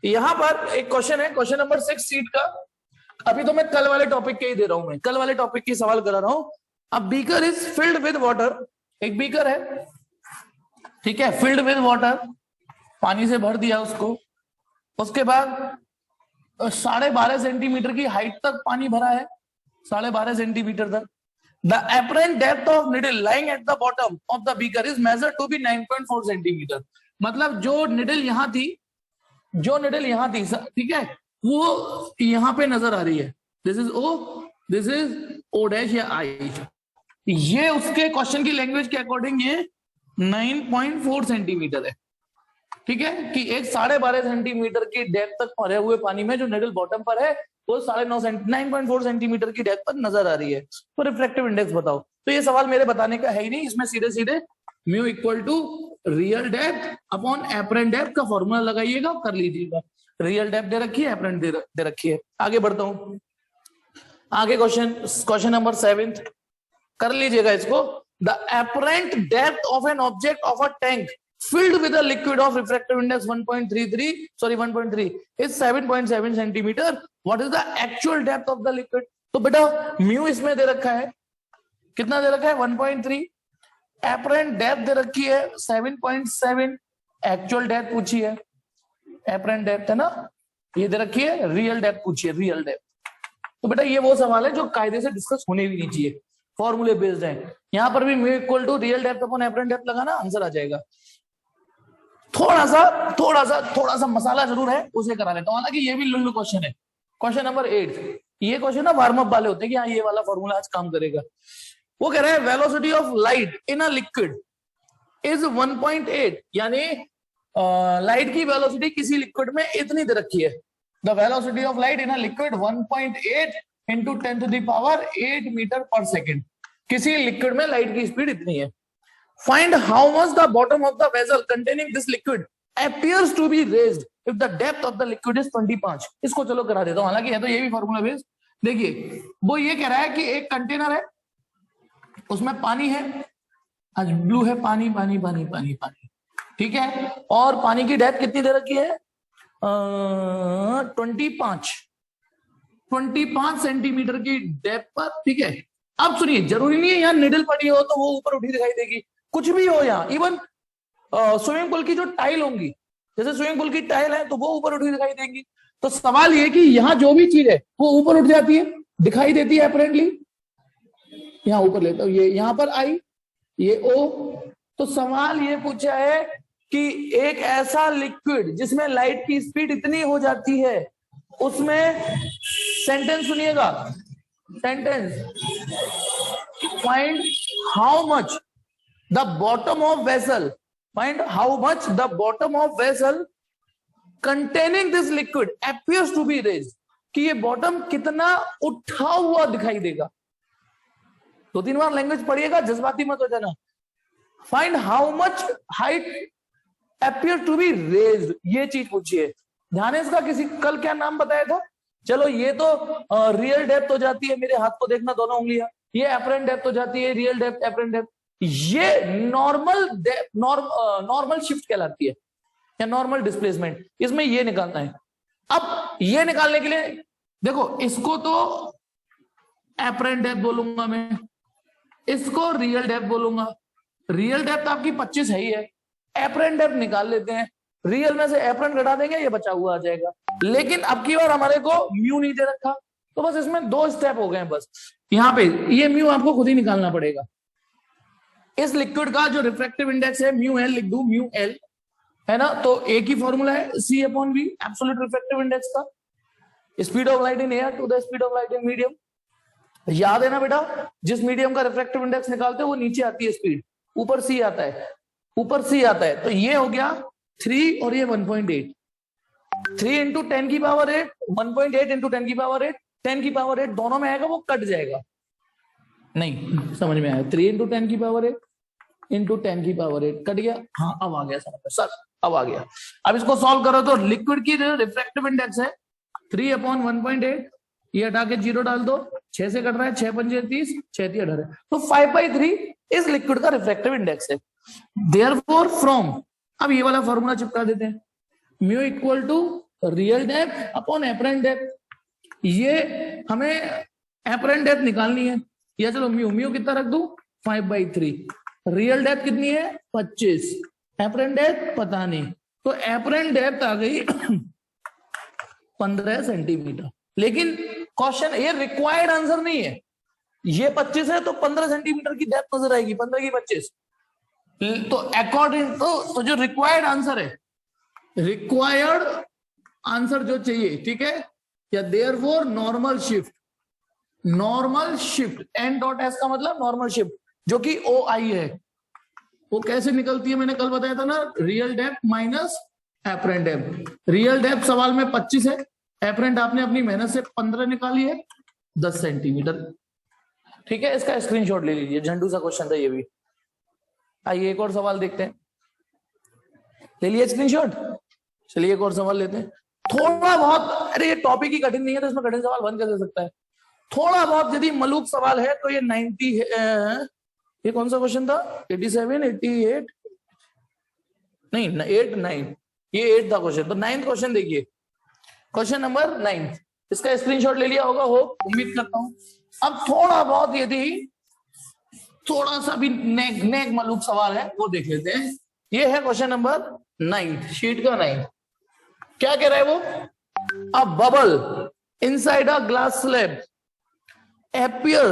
यहां पर एक क्वेश्चन है, क्वेश्चन नंबर 6 सीट का। अभी तो मैं कल वाले टॉपिक के ही दे रहा हूं, मैं कल वाले टॉपिक की सवाल करा रहा हूं। अब beaker is filled with water, एक बीकर है, ठीक है, फिल्ड विद वाटर, पानी से भर दिया उसको। उसके बाद 12.5 सेंटीमीटर की हाइट तक पानी भरा है, 12.5 सेंटीमीटर तक। The apparent depth of needle lying at the bottom of the beaker is measured to be 9.4 centimetre. मतलब जो निडल यहां थी, जो निडल यहां थी, ठीक है, वो यहां पे नजर आ रही है। This is O, this is O dash या आई। ये उसके क्वेश्चन की लैंग्वेज के अकॉर्डिंग ये 9.4 सेंटीमीटर है, ठीक है, कि एक 12.5 सेंटीमीटर की डेप्थ तक भरे हुए पानी में जो निडल बॉटम पर है वो 9.4 सेंटीमीटर की डेप्थ पर नजर आ रही है। तो रिफ्रैक्टिव इंडेक्स बताओ। तो ये सवाल मेरे बताने का है ही नहीं, इसमें सीधे सीधे mu equal to real depth upon apparent depth का फॉर्मूला लगाइएगा, कर लीजिएगा। रियल डेप्थ दे रखी है, एपरेंट दे रखी है। आगे बढ़ता हूं, आगे क्वेश्चन नंबर 7 कर लीजिएगा इसको। The apparent depth of an object of a tank filled with a liquid of refractive index 1.3 is 7.7 centimeter. What is the actual depth of the liquid? तो बेटा म्यू इसमें दे रखा है, कितना दे रखा है 1.3, एपरेंट डेप्थ दे रखी है 7.7, एक्चुअल डेप्थ पूछी है, एपरेंट डेप्थ है ना, ये दे रखी है, रियल डेप्थ पूछी है, रियल डेप्थ। तो बेटा ये वो सवाल है जो कायदे से डिस्कस होने भी नहीं चाहिए, फॉर्मूले बेस्ड है। यहां पर भी mu equal to real depth upon apparent depth लगाना, आंसर आ जाएगा। थोड़ा सा मसाला जरूर है, उसे करा लेता हूं, हालांकि ये भी लुल्लू क्वेश्चन है। क्वेश्चन नंबर 8, ये क्वेश्चन ना वार्म अप वाले होते हैं कि हाँ ये वाला फॉर्मूला आज काम करेगा। वो कह रहा है velocity of light in a liquid is 1.8, यानी लाइट की वेलोसिटी किसी लिक्विड में इतनी दे रखी है। The velocity of light in a liquid 1.8 into 10⁸ metre per second. किसी लिक्विड में लाइट की स्पीड इतनी है। Find how much the bottom of the vessel containing this liquid appears to be raised if the depth of the liquid is 25। इसको चलो करा देता हूं, हालांकि है तो ये भी फॉर्मूला बेस्ड। देखिए वो ये कह रहा है कि एक कंटेनर है, उसमें पानी है, आज ब्लू है, पानी पानी पानी पानी पानी, ठीक है, और पानी की डेप्थ कितनी दे रखी है 25 सेंटीमीटर की डेप्थ पर, ठीक है। अब सुनिए, जरूरी नहीं है यहाँ निडल पड़ी हो तो वो ऊपर उठी दिखाई देगी, कुछ भी हो यहाँ, इवन स्विमिंग पूल की जो टाइल होंगी, जैसे स्विमिंग पूल की टाइल है तो वो ऊपर उठी दिखाई देंगी। तो सवाल ये कि यहाँ जो भी चीज है वो ऊपर उठ जाती है, दिखाई देती है अपेरेंटली। यहाँ ऊपर लेता हूं, ये यहाँ पर आई, ये ओ। तो सवाल ये पूछा है कि एक ऐसा लिक्विड जिसमें लाइट की स्पीड इतनी हो जाती है, उसमें, सेंटेंस सुनिएगा, sentence, find how much the bottom of vessel, find how much the bottom of vessel containing this liquid appears to be raised, कि ये बॉटम कितना उठा हुआ दिखाई देगा। 2-3 बार लैंग्वेज पढ़िएगा, जज्बाती मत हो जाना। Find how much height appears to be raised, ये चीज पूछिए। ध्यान है इसका, किसी कल क्या नाम बताया था? चलो ये तो रियल डेप्थ हो जाती है, मेरे हाथ को देखना दोनों उंगलियां, ये एपरेंट डेप्थ हो जाती है, रियल डेप्थ एपरेंट डेप्थ, ये नॉर्मल शिफ्ट कहलाती है या नॉर्मल डिस्प्लेसमेंट, इसमें ये निकालना है। अब ये निकालने के लिए देखो, इसको तो एपरेंट डेप्थ बोलूंगा मैं, इसको रियल डेप्थ बोलूंगा। रियल डेप्थ आपकी 25 है ही है, एपरेंट डेप्थ निकाल लेते हैं, रियल में से एपरेंट घटा देंगे, ये बचा हुआ आ जाएगा। लेकिन अब की बार हमारे को म्यू नहीं दे रखा, तो बस इसमें 2 स्टेप हो गए। बस यहाँ पे ये म्यू आपको खुद ही निकालना पड़ेगा। इस लिक्विड का जो रिफ्रैक्टिव इंडेक्स है म्यू एल लिख दूं, म्यू एल है ना, तो एक ही फॉर्मूला है c upon v, absolute refractive index का, speed of light in air to the speed of light in medium. याद है ना बेटा, जिस मीडियम का रिफ्रैक्टिव इंडेक्स निकालते हैं वो नीचे आती है स्पीड, ऊपर सी आता है, ऊपर सी आता है। तो ये हो गया 3 और ये 1.8, 3 इंटू 10 की पावर 8, 1.8 इंटू 10 की पावर 8, 10 की पावर 8 दोनों में आएगा, वो कट जाएगा, नहीं समझ में आया, 3 इंटू 10 की पावर 8 इंटू 10 की पावर 8 कट गया। हाँ अब आ गया समझ में सर, अब आ गया। अब इसको सॉल्व करो तो लिक्विड की रिफ्रैक्टिव इंडेक्स है 3 अपॉन 1.8, ये हटा के 0 डाल दो, 6 से कट रहा है, 6 पंजे 30, 6 3 18, तो 5/3 इस लिक्विड का रिफ्रैक्टिव इंडेक्स है। देयरफॉर फ्रॉम, अब ये वाला फॉर्मूला चिपका देते हैं, mu equal to real depth upon apparent depth. ये हमें एपरेंट डेप्थ निकालनी है, या चलो म्यू म्यू कितना रख दूं 5/3। रियल डेप्थ कितनी है 25, एपरेंट डेप्थ पता नहीं, तो एपरेंट डेप्थ आ गई 15 सेंटीमीटर। लेकिन क्वेश्चन ये रिक्वायर्ड आंसर नहीं है, ये 25 है तो 15 सेंटीमीटर की डेप्थ नजर आएगी, 15 की 25। तो अकॉर्डिंग तो जो रिक्वायर्ड आंसर है, रिक्वायर्ड आंसर जो चाहिए, ठीक है, या therefore normal shift N dot S का मतलब नॉर्मल शिफ्ट जो कि ओ आई है, वो कैसे निकलती है मैंने कल बताया था ना, real depth minus apparent depth. Real depth सवाल में 25 है, एपरेंट आपने अपनी मेहनत से 15 निकाली है, 10 सेंटीमीटर। ठीक है, इसका स्क्रीनशॉट ले लीजिए, झंडू सा क्वेश्चन था ये भी। आइए एक और सवाल देखते हैं, ले लिए स्क्रीनशॉट। चलिए एक और सवाल लेते हैं, थोड़ा बहुत, अरे ये टॉपिक ही कठिन नहीं है तो इसमें कठिन सवाल बन कैसे सकता है। थोड़ा बहुत यदि मलूक सवाल है तो ये 90 ये कौन सा क्वेश्चन था, 87, 88 नहीं 8, 9, ये 8 था क्वेश्चन। तो 9th क्वेश्चन देखिए, क्वेश्चन नंबर 9, इसका स्क्रीनशॉट ले लिया होगा, हो उम्मीद करता हूं। अब थोड़ा बहुत यदि थोड़ा सा भी नेक मलूक सवाल है वो देख लेते हैं। ये है क्वेश्चन नंबर 9, शीट का 9। क्या कह रहा है वो, a bubble inside a glass slab appear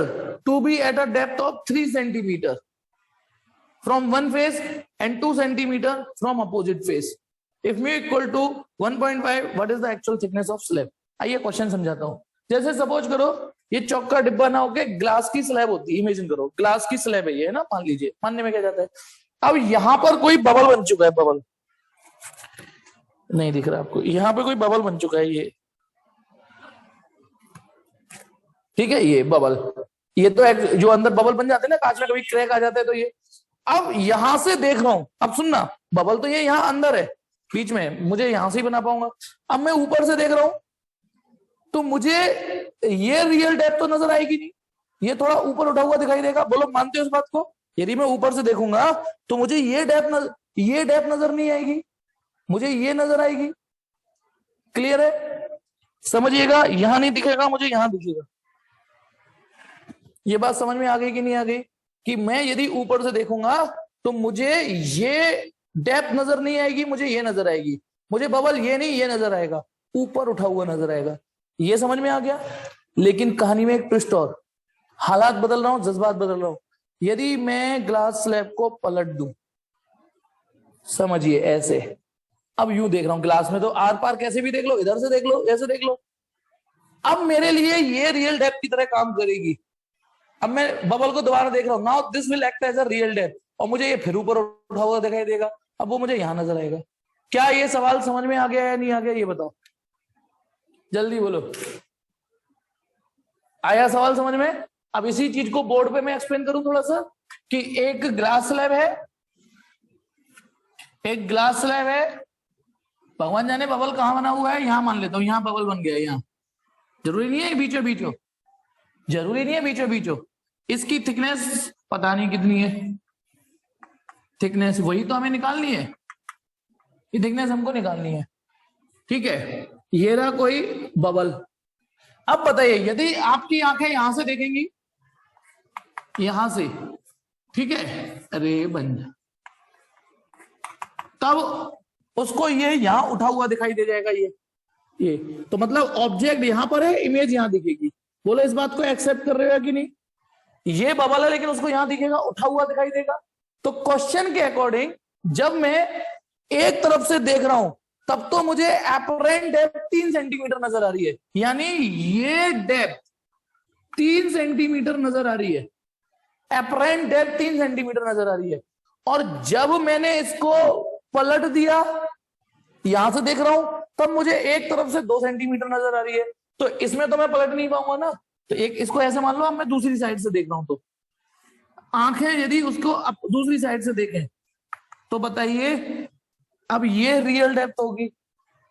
to be at a depth of 3 centimeter from one face and 2 centimeter from opposite face. If mu equal to 1.5, what is the actual thickness of slab? आइए question समझाता हूं। जैसे suppose करो ये चौक का डिब्बा ना होके ग्लास की स्लैब होती है, इमेजिन करो ग्लास की स्लैब है ये, है ना, मान लीजिए, मानने में क्या जाता है। अब यहां पर कोई बबल बन चुका है, बबल नहीं दिख रहा आपको, यहां पे कोई बबल बन चुका है ये, ठीक है, ये बबल, ये तो जो अंदर बबल बन जाते हैं ना कांच में, कभी क्रैक आ जाता है तो ये। अब यहां से देख रहा हूं, अब सुनना, बबल तो ये यहां अंदर है बीच में, मुझे यहां से ही बना पाऊंगा। अब मैं ऊपर से देख रहा हूं तो मुझे ये रियल डेप्थ तो नजर आएगी नहीं, ये थोड़ा ऊपर उठा हुआ दिखाई देगा। बोलो मानते हो इस बात को? यदि मैं ऊपर से देखूंगा तो मुझे ये डेप्थ नजर नहीं आएगी, मुझे ये नजर आएगी। क्लियर है? समझिएगा, यहां नहीं दिखेगा मुझे, यहां दिखेगा। ये बात समझ में आ गई कि नहीं आ गई, कि मैं यदि ऊपर से देखूंगा तो मुझे ये डेप्थ नजर नहीं आएगी, मुझे ये नजर आएगी। मुझे बबल ये नहीं, ये नजर आएगा, ऊपर उठा हुआ नजर आएगा। ये समझ में आ गया। लेकिन कहानी में एक ट्विस्ट और, हालात बदल रहा हूं, जज्बात बदल रहा हूं। यदि मैं ग्लास स्लैब को पलट दूं, समझिए ऐसे, अब यूं देख रहा हूं ग्लास में, तो आर पार कैसे भी देख लो, इधर से देख लो, ऐसे देख लो। अब मेरे लिए ये रियल डेप्थ की तरह काम करेगी। अब मैं बबल को दोबारा देख रहा हूं, now this will act as a real depth, और मुझे ये फिर ऊपर उठा हुआ दिखाई देगा। अब वो मुझे यहां नजर आएगा। क्या ये सवाल समझ में आ गया या नहीं आ गया, ये बताओ, जल्दी बोलो। आया सवाल समझ में? अब इसी चीज को बोर्ड पे मैं एक्सप्लेन करूं थोड़ा सा, कि एक ग्लास स्लैब है, एक ग्लास स्लैब है, भगवान जाने बबल कहां बना हुआ है, यहां मान लेता हूं, यहां बबल बन गया, यहां जरूरी नहीं है बीचों बीचों, जरूरी नहीं है बीचों बीचों। इसकी थिकनेस पता नहीं कितनी है, थिकनेस वही तो हमें निकालनी है, ये थिकनेस हमको निकालनी है। ठीक है, ये रहा कोई बबल। अब बताइए, यदि आपकी आंखें यहां से देखेंगी, यहां से, ठीक है, अरे बन जा, तब उसको ये यहां उठा हुआ दिखाई दे जाएगा, ये तो मतलब ऑब्जेक्ट यहां पर है, इमेज यहां दिखेगी। बोलो इस बात को एक्सेप्ट कर रहे हो कि नहीं? ये बबल है लेकिन उसको यहां दिखेगा, उठा हुआ दिखाई देगा। तो क्वेश्चन के अकॉर्डिंग जब मैं एक तरफ से देख रहा हूं तब तो मुझे एपरेंट डेप्थ 3 सेंटीमीटर नजर आ रही है, यानी ये डेप्थ 3 सेंटीमीटर नजर आ रही है, एपरेंट डेप्थ 3 सेंटीमीटर नजर आ रही है। और जब मैंने इसको पलट दिया, यहां से देख रहा हूं, तब मुझे एक तरफ से 2 सेंटीमीटर नजर आ रही है। तो इसमें तो मैं पलट नहीं पाऊंगा ना, तो एक इसको ऐसे मान लो, अब मैं दूसरी साइड से देख रहा हूं, तो आंखें यदि उसको अब दूसरी साइड से देखें तो बताइए, अब ये रियल डेप्थ होगी,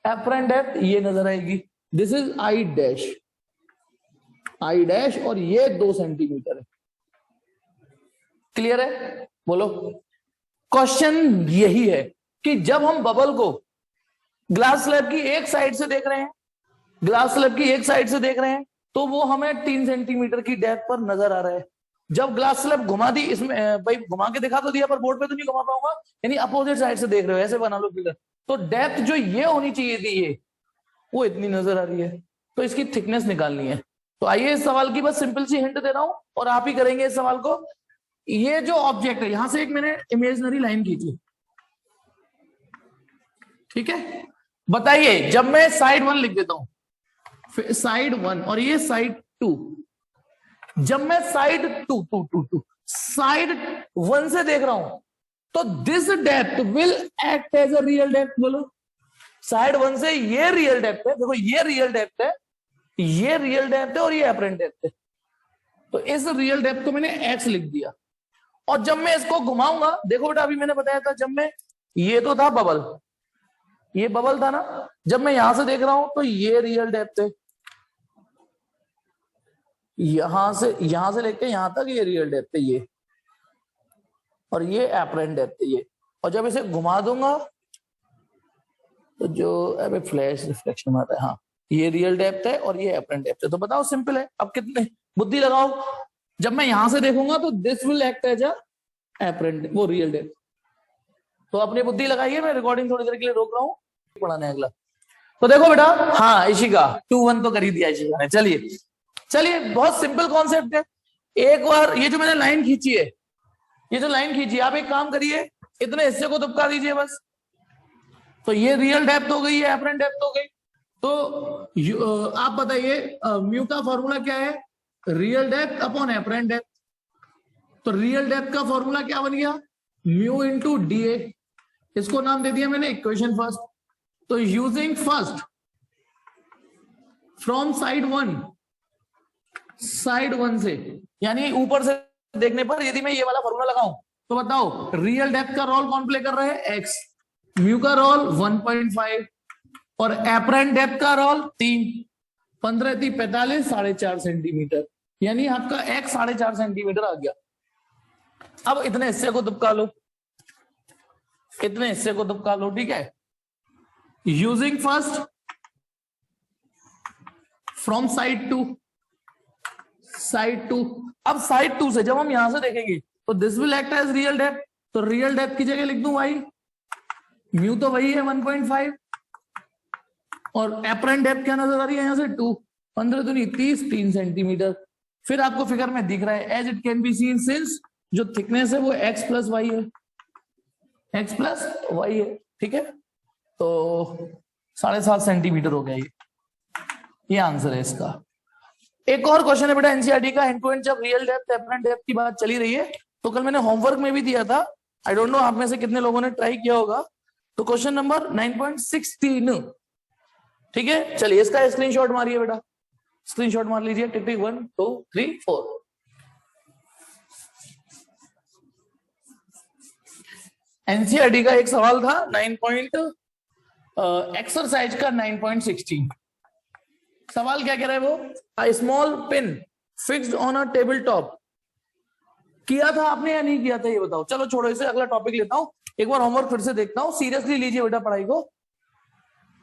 एपरेंट डेप्थ ये नजर आएगी। This is I dash, I dash, और ये 2 सेंटीमीटर है। क्लियर है? बोलो। क्वेश्चन यही है कि जब हम बबल को ग्लास स्लैब की एक साइड से देख रहे हैं, ग्लास स्लैब की एक साइड से देख रहे हैं, तो वो हमें 3 सेंटीमीटर की डेप्थ पर नजर आ रहा है। जब ग्लास स्लैब घुमा दी, इसमें भाई घुमा के दिखा तो दिया पर बोर्ड पे तो नहीं घुमा पाऊंगा, यानी अपोजिट साइड से देख रहे हो, ऐसे बना लो फिगर। तो डेप्थ जो ये होनी चाहिए थी, ये वो इतनी नजर आ रही है, तो इसकी थिकनेस निकालनी है। तो आइए इस सवाल की बस सिंपल सी हिंट दे रहा हूं और आप ही करेंगे इस सवाल को। ये जो ऑब्जेक्ट है, यहां से एक मैंने इमेजिनरी लाइन खींची, ठीक है, बताइए जब मैं साइड 1 लिख देता हूं, साइड 1 और ये साइड 2, जब मैं साइड साइड 1 से देख रहा हूं, तो this depth will act as a real depth. बोलो, साइड 1 से ये रियल डेप्थ है, देखो ये रियल डेप्थ है, ये रियल डेप्थ है और ये अपरेंट डेप्थ है। तो इस रियल डेप्थ को मैंने एक्स लिख दिया, और जब मैं इसको घुमाऊंगा, देखो बेटा अभी मैंने बताया था, जब मैं, ये तो था बबल, ये बबल था ना, जब मैं यहां से देख रहा हूं तो ये रियल डेप्थ है, यहां से लेके यहां तक ये रियल डेप्थ है ये, और ये अपरेंट डेप्थ है ये। और जब इसे घुमा दूंगा तो जो अबे फ्लैश रिफ्लेक्शन आता है, हाँ, ये रियल डेप्थ है और ये अपरेंट डेप्थ है। तो बताओ, सिंपल है। अब कितने बुद्धि लगाओ, जब मैं यहां से देखूंगा तो this will act as a apparent, वो रियल डेप्थ। तो अपनी बुद्धि लगाइए, मैं रिकॉर्डिंग थोड़ी देर के लिए रोक रहा हूं, पढ़ाने अगला। तो देखो बेटा, हाँ इशिका 2-1 तो कर ही दिया इशिका ने। चलिए चलिए, बहुत सिंपल कॉन्सेप्ट है। एक बार ये जो मैंने लाइन खींची है, ये जो लाइन खींची, आप एक काम करिए, इतने हिस्से को दुबका दीजिए बस। तो ये रियल डेप्थ हो गई है, अपरेंट डेप्थ हो गई। तो आप बताइए म्यू का फॉर्मूला क्या है, real depth upon apparent depth. तो रियल डेप्थ का फॉर्मूला क्या बन गया, म्यू इंटू डी ए, इसको नाम दे दिया मैंने इक्वेशन फर्स्ट। तो using first from side one से, यानी ऊपर से देखने पर यदि मैं ये वाला फॉर्मूला लगाऊं, तो बताओ रियल डेप्थ का रोल कौन प्ले कर रहा है, एक्स, म्यू का रोल 1.5 और अपरेंट डेप्थ का रोल 3, 15 × 45, 4.5 सेंटीमीटर, यानी आपका एक्स 4.5 सेंटीमीटर आ गया। अब इतने हिस्से को दुबका लो, इतने हिस्से को दुबका लो, ठीक है, यूजिंग फर्स्ट फ्रॉम साइड 2। अब साइड 2 से जब हम यहां से देखेंगे तो this will act as real depth. तो रियल डेप्थ की जगह लिख दूं भाई, म्यू तो वही है 1.5 और अपरेंट डेप्थ क्या नजर आ रही है यहां से 2, 15 दूनी 30, 3 सेंटीमीटर। फिर आपको फिगर में दिख रहा है, as it can be seen since जो थिकनेस है वो x प्लस वाई है, x प्लस वाई है, ठीक है। तो 7.5 सेंटीमीटर हो गया ये आंसर है इसका। एक और क्वेश्चन है बेटा एनसीईआरटी का, एंड टू एंड, जब रियल डेप्थ अपरेंट डेप्थ की बात चली रही है, तो कल मैंने होमवर्क में भी दिया था, आई डोंट नो आप में से कितने लोगों ने ट्राई किया होगा। तो क्वेश्चन नंबर 9.16, ठीक है, चलिए इसका स्क्रीनशॉट मारिए बेटा, स्क्रीनशॉट मार लीजिए, टिक टिक 1 2 3 4। एनसीईआरटी का एक सवाल था एक्सरसाइज का 9.16। सवाल क्या कह रहा है वो, a small pin fixed on a table top. किया था आपने या नहीं किया था ये बताओ। चलो छोड़ो इसे, अगला टॉपिक लेता हूं, एक बार होमवर्क फिर से देखता हूं, सीरियसली लीजिए बेटा पढ़ाई को,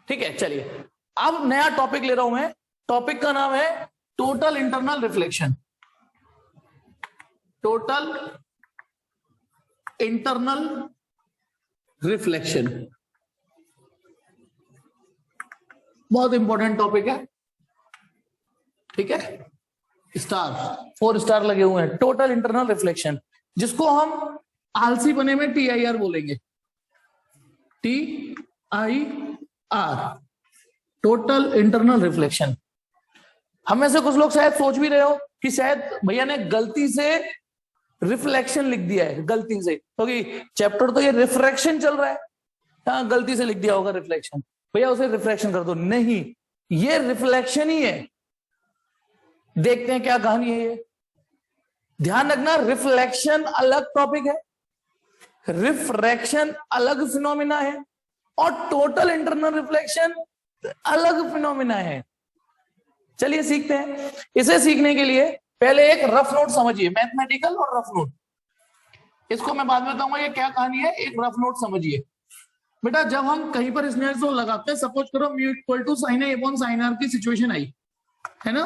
ठीक है। चलिए अब नया टॉपिक ले रहा हूं मैं, टॉपिक का नाम है total internal reflection. Total internal reflection बहुत इंपॉर्टेंट टॉपिक है, ठीक है। स्टार 4 स्टार लगे हुए हैं, टोटल इंटरनल रिफ्लेक्शन, जिसको हम आलसी बने में TIR बोलेंगे, TIR, टोटल इंटरनल रिफ्लेक्शन। हम में से कुछ लोग शायद सोच भी रहे हो कि शायद भैया ने गलती से रिफ्लेक्शन लिख दिया है, गलती से, क्योंकि चैप्टर तो ये रिफ्रैक्शन चल रहा है, हाँ गलती से लिख दिया होगा रिफ्लेक्शन, भैया उसे रिफ्लेक्शन कर दो। नहीं, ये रिफ्लेक्शन ही है। देखते हैं क्या कहानी है ये, ध्यान रखना, रिफ्लेक्शन अलग टॉपिक है, रिफ्रैक्शन अलग फिनोमिना है, और टोटल इंटरनल रिफ्लेक्शन अलग फिनोमिना है। चलिए सीखते हैं। इसे सीखने के लिए पहले एक रफ नोट समझिए, मैथमेटिकल और रफ नोट, इसको मैं बाद में बताऊंगा ये क्या कहानी है, एक रफ नोट समझिए। बेटा जब हम कहीं पर स्नेल्स लॉ लगाते हैं, सपोज करो mu equal to sine A upon sine R की सिचुएशन आई है ना,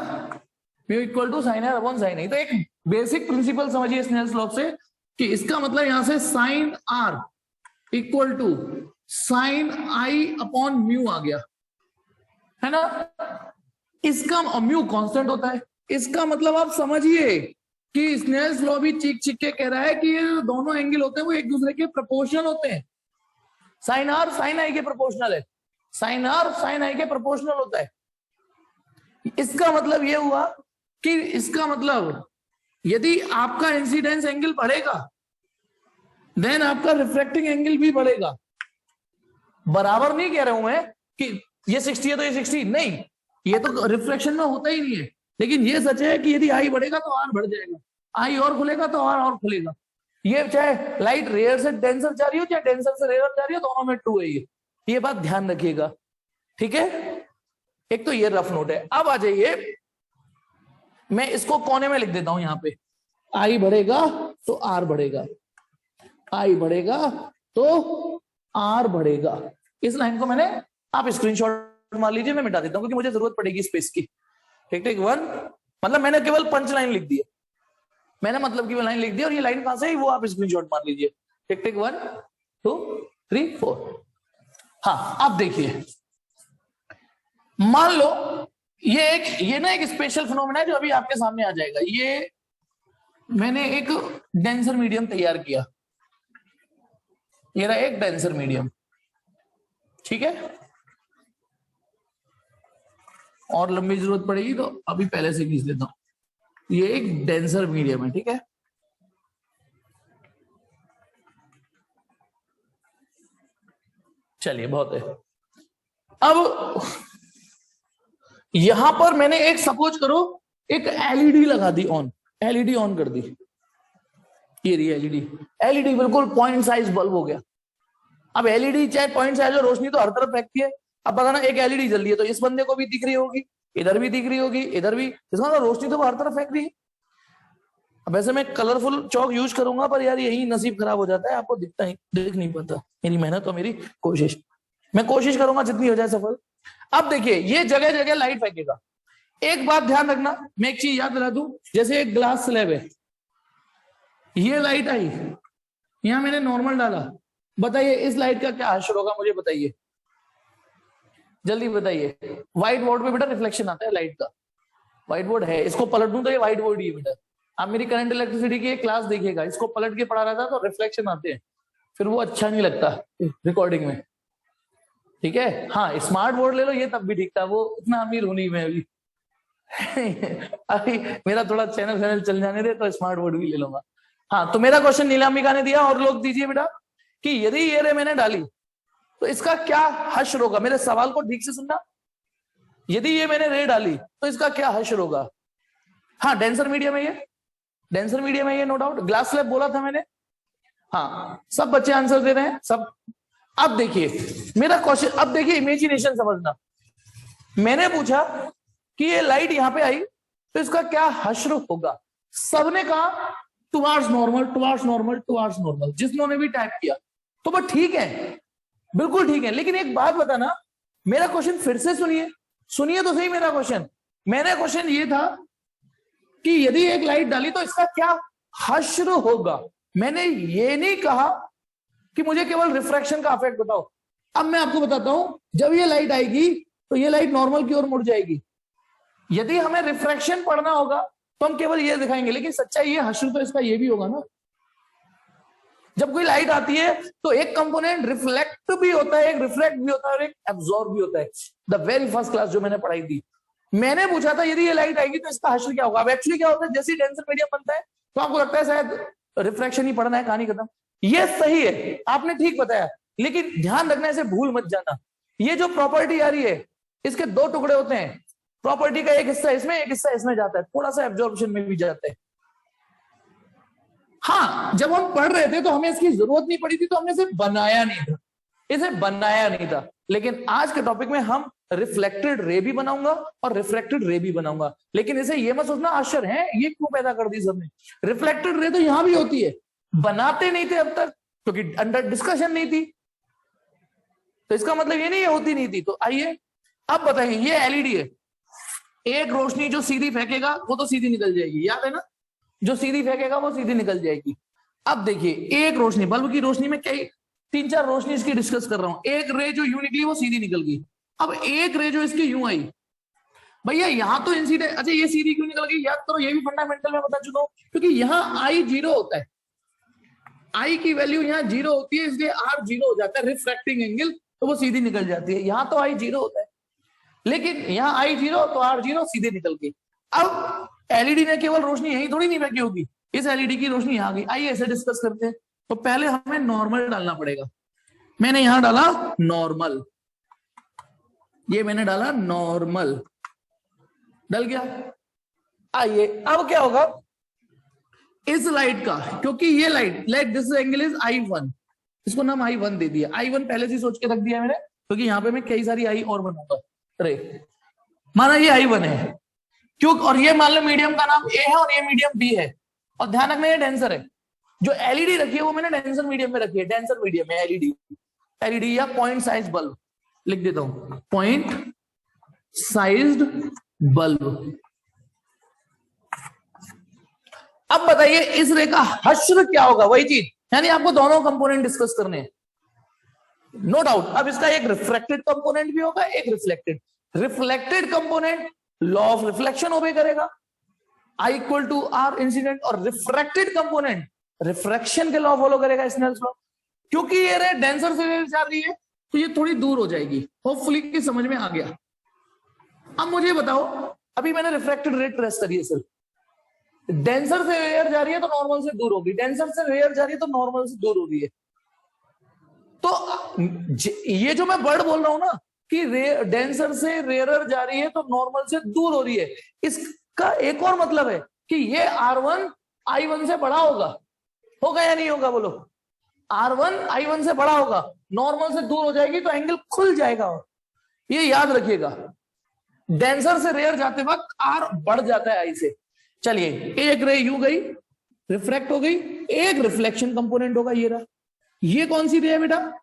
mu equal to sine R upon sine A, तो एक बेसिक प्रिंसिपल समझिए स्नेल्स लॉ से कि इसका मतलब यहां से sine R equal to sine I upon mu आ गया है ना। इसका म्यू कांस्टेंट होता है, इसका मतलब आप समझिए कि स्नेल्स लॉ भी चीख चीख के कह रहा है कि ये दोनों एंगल होते हैं वो एक दूसरे के प्रोपोर्शनल होते हैं। साइन आर साइन आई के प्रोपोर्शनल है, साइन आर साइन आई के प्रोपोर्शनल होता है। इसका मतलब ये हुआ कि इसका मतलब यदि आपका इंसिडेंस एंगल बढ़ेगा देन आपका रिफ्रैक्टिंग एंगल भी बढ़ेगा। बराबर नहीं कह रहा हूं मैं कि ये 60 है तो ये 60 नहीं, ये तो रिफ्लेक्शन में होता ही नहीं है, लेकिन ये सच है कि यदि आई बढ़ेगा तो आर बढ़ जाएगा, आई और खुलेगा तो आर और खुलेगा। ये चाहे लाइट रेयर से डेंसर जा रही हो चाहे डेंसर से रेयर जा रही हो, दोनों में ट्रू है ये बात ध्यान रखिएगा, ठीक है। एक तो ये रफ नोट है। अब आ जाइए, मैं इसको कोने में लिख देता हूं, यहां पे आई बढ़ेगा तो आर बढ़ेगा, आई बढ़ेगा तो आर बढ़ेगा। इस लाइन को मैंने, आप स्क्रीनशॉट मार लीजिए, मैं मिटा देता हूं क्योंकि मुझे जरूरत पड़ेगी स्पेस की। ठीक ठीक वन, मतलब मैंने केवल पंच लाइन लिख दी है, मैंने मतलब की वो लाइन लिख दी और ये लाइन कहां से है वो आप स्क्रीनशॉट मार लीजिए। टिक टिक 1 2 3 4। हाँ अब देखिए, मान लो ये ना एक स्पेशल फिनोमेना है जो अभी आपके सामने आ जाएगा। ये मैंने एक डेंसर मीडियम तैयार किया, ये रहा एक डेंसर मीडियम, ठीक है। और लंबी जरूरत पड़ेगी तो अभी पहले से खींच लेता हूं। ये एक डेंसर मीडियम है, ठीक है। चलिए बहुत है। अब यहां पर मैंने एक, सपोज करो एक एलईडी लगा दी ऑन, एलईडी ऑन कर दी, ये रही एलईडी, एलईडी बिल्कुल पॉइंट साइज बल्ब हो गया। अब एलईडी चाहे पॉइंट साइज हो, रोशनी तो हर तरफ फेंकती है। अब बताना एक एलईडी जल रही है तो इस बंदे को भी दिख रही होगी, इधर भी दिख रही होगी, इधर भी, इसका मतलब रोशनी तो हर तरफ फेंक रही है। अब वैसे मैं कलरफुल चौक यूज करूंगा पर यार यही नसीब खराब हो जाता है, आपको दिखता ही दिख नहीं पाता। मेरी मेहनत और मेरी कोशिश, मैं कोशिश करूंगा जितनी हो जाए सफल। अब देखिए ये जगह जगह लाइट फेंकेगा। एक बात ध्यान रखना, मैं एक चीज याद दिला दूं, जैसे एक ग्लास स्लैब है, ये लाइट आई, यहां मैंने नॉर्मल डाला, बताइए इस लाइट का क्या असर होगा, मुझे बताइए जल्दी बताइए। व्हाइट बोर्ड पे बेटा रिफ्लेक्शन आता है लाइट का, व्हाइट बोर्ड है, इसको पलट दूं तो ये व्हाइट बोर्ड ही है बेटा। आप मेरी करंट इलेक्ट्रिसिटी की एक क्लास देखिएगा, इसको पलट के पढ़ा रहा था तो रिफ्लेक्शन आते हैं, फिर वो अच्छा नहीं लगता रिकॉर्डिंग में, ठीक है। हाँ स्मार्ट बोर्ड ले लो, ये तब भी ठीक था, वो उतना अमीर हूं नहीं मैं अभी अभी मेरा थोड़ा चैनल चल जाने दे तो स्मार्ट बोर्ड भी ले लूंगा। हाँ तो मेरा क्वेश्चन नीलांबिका ने दिया और लोग दीजिए बेटा कि यदि ये रे मैंने डाली तो इसका क्या हश्र होगा। मेरे सवाल को ठीक से सुनना, यदि ये मैंने रे डाली तो इसका क्या हश्र होगा। हाँ डेंसर मीडियम है ये, डेंसर मीडियम है ये, नो डाउट। ग्लास स्लैब बोला था मैंने, हाँ सब बच्चे आंसर दे रहे हैं सब। अब देखिए मेरा क्वेश्चन, अब देखिए इमेजिनेशन समझना, मैंने पूछा कि ये लाइट यहां पे आई तो इसका क्या हश्र होगा। सबने कहा towards normal, towards normal, towards normal, जिसने भी टाइप किया तो वो ठीक है, बिल्कुल ठीक है। लेकिन एक बात बताना, मेरा क्वेश्चन फिर से सुनिए, सुनिए तो सही मेरा क्वेश्चन। मैंने क्वेश्चन ये था कि यदि एक लाइट डाली तो इसका क्या हश्र होगा। मैंने ये नहीं कहा कि मुझे केवल रिफ्रैक्शन का इफेक्ट बताओ। अब मैं आपको बताता हूं, जब ये लाइट आएगी तो ये लाइट नॉर्मल की ओर मुड़ जाएगी। यदि हमें रिफ्रैक्शन पढ़ना होगा तो हम केवल ये दिखाएंगे, लेकिन सच्चाई ये हश्र तो इसका ये भी होगा ना। जब कोई लाइट आती है तो एक कंपोनेंट रिफ्लेक्ट भी होता है, एक रिफ्लेक्ट भी होता है और एक एब्जॉर्ब भी होता है। द वेरी फर्स्ट क्लास जो मैंने पढ़ाई थी, मैंने पूछा था यदि ये लाइट आएगी तो इसका हश्र क्या होगा। अब एक्चुअली क्या होता है, जैसे डेंसर मीडियम बनता है तो आपको लगता है शायद रिफ्रैक्शन ही पढ़ना है, कहानी खत्म। ये सही है, आपने ठीक बताया, लेकिन ध्यान रखना, इसे भूल मत जाना। ये जो प्रॉपर्टी आ रही है इसके दो टुकड़े होते हैं, प्रॉपर्टी का एक हिस्सा इसमें एक हिस्सा इसमें जाता है, थोड़ा सा एब्जॉर्प्शन में भी जाता है। हाँ जब हम पढ़ रहे थे तो हमें इसकी जरूरत नहीं पड़ी थी, तो हमने इसे बनाया नहीं था, इसे बनाया नहीं था। लेकिन आज के टॉपिक में हम रिफ्लेक्टेड रे भी बनाऊंगा और रिफ्रैक्टेड रे भी बनाऊंगा। लेकिन इसे ये मत सोचना आश्चर्य है ये क्यों पैदा कर दी सबने। रिफ्लेक्टेड रे तो यहां भी होती है, बनाते नहीं थे अब तक क्योंकि अंडर डिस्कशन नहीं थी। तो इसका मतलब ये नहीं है होती नहीं थी। तो आइए अब बताइए, ये एलईडी है, एक रोशनी जो सीधी फेंकेगा वो तो सीधी निकल जाएगी, याद है ना, जो सीधी फेंकेगा वो सीधी निकल जाएगी। अब देखिए एक रोशनी, बल्ब की रोशनी में कई 3-4 रोशनी इसकी डिस्कस कर रहा हूं, एक रे जो यूं निकली वो सीधी निकल गई। अब एक रे जो इसकी यूं आई, भैया यहां तो इंसिडेंट, अच्छा ये सीधी क्यों निकल गई, याद करो, ये भी फंडामेंटल में बता चुका हूं, क्योंकि यहां आई 0 होता है, आई की वैल्यू यहाँ 0 होती है, इसलिए आर 0 हो जाता है, रिफ्रैक्टिंग एंगल, तो वो सीधी निकल जाती है। यहां तो आई 0 होता है, लेकिन यहाँ आई 0 तो आर 0 सीधे निकल गई। अब एलईडी ने केवल रोशनी यही थोड़ी नहीं फेंकी होगी, इस एलईडी की रोशनी यहाँ गई। आइए ऐसे डिस्कस करते हैं। तो पहले हमें नॉर्मल डालना पड़ेगा, मैंने यहां डाला नॉर्मल, ये मैंने डाला नॉर्मल, डल गया। आइए अब क्या होगा इस लाइट का, क्योंकि ये light this angle is I1, इसको नाम I1 दे दिया, I1 पहले से सोच के रख दिया मैंने, क्योंकि यहाँ पे मैं कई सारी आई और बनाऊंगा रे, माना ये I1 है, क्यों, और ये मान लो मीडियम का नाम A है और ये मीडियम B है, और ध्यान रखना ये डेंसर है, जो एलईडी रखी है वो मैंने डेंसर मीडियम में रखी है, डेंसर मीडियम में एलईडी या पॉइंट साइज बल्ब लिख देता हूं, पॉइंट साइज्ड बल्ब। अब बताइए इस रे का हश्र क्या होगा, वही चीज, यानी आपको दोनों कंपोनेंट डिस्कस करने हैं, नो डाउट। अब इसका एक रिफ्रैक्टेड कंपोनेंट भी होगा, एक reflected component law of reflection obey करेगा, I equal to R incident, और रिफ्रैक्टेड कंपोनेंट रिफ्रैक्शन के लॉ फॉलो करेगा, स्नेल्स लॉ। क्योंकि ये रे डेंसर से जा रही है तो ये थोड़ी दूर हो जाएगी, होपफुली कि समझ में आ गया। अब मुझे बताओ, अभी मैंने रिफ्रैक्टेड रे ट्रेस करी है, सिर्फ डेंसर से रेयर जा रही है तो नॉर्मल से दूर होगी, डेंसर से रेयर जा रही है तो नॉर्मल से दूर हो रही है। तो ये जो मैं वर्ड बोल रहा हूं ना कि डेंसर से रेयर जा रही है तो नॉर्मल से दूर हो रही है, इसका एक और मतलब है कि ये R1 I1 से बड़ा होगा या नहीं होगा, बोलो। R1 I1 से बड़ा होगा, नॉर्मल से दूर हो जाएगी तो एंगल खुल जाएगा, ये याद रखिएगा। डेंसर से रेयर जाते वक्त R बढ़ जाता है I से। चलिए एक रे यू गई, रिफ्रैक्ट हो गई, एक रिफ्लेक्शन कंपोनेंट होगा, ये रहा। ये कौन सी रे है बेटा,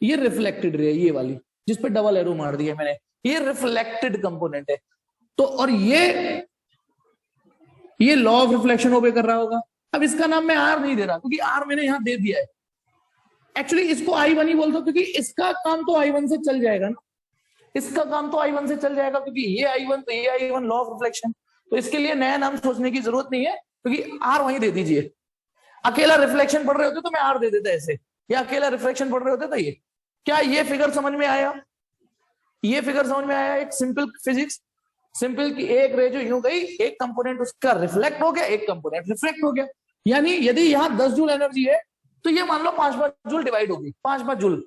ये रिफ्लेक्टेड रे है, ये वाली जिस पे डबल एरो मार दिया मैंने, ये रिफ्लेक्टेड कंपोनेंट है। तो और ये लॉ ऑफ रिफ्लेक्शन ओबे कर रहा होगा। अब इसका नाम मैं आर नहीं दे रहा, क्योंकि आर मैंने यहां दे दिया है, एक्चुअली इसको I1 ही बोलता हूं, क्योंकि इसका काम तो I1 से चल जाएगा ना, इसका काम तो I1 से चल जाएगा, क्योंकि ये I1 तो ये I1 लॉ ऑफ रिफ्लेक्शन, तो इसके लिए नया नाम सोचने की जरूरत नहीं है, क्योंकि आर वहीं दे दीजिए। अकेला रिफ्लेक्शन पढ़ रहे होते तो मैं आर दे देता ऐसे, या अकेला रिफ्लेक्शन पढ़ रहे होते तो ये। क्या ये फिगर समझ में आया, ये फिगर समझ में आया, एक सिंपल फिजिक्स, सिंपल की एक रे जो यूं गई, एक कंपोनेंट उसका रिफ्लेक्ट हो गया, एक कंपोनेंट रिफ्लेक्ट हो गया। यानी यदि यहाँ 10 जूल एनर्जी है तो ये मान लो 5-5 जूल डिवाइड होगी, 5-5 जूल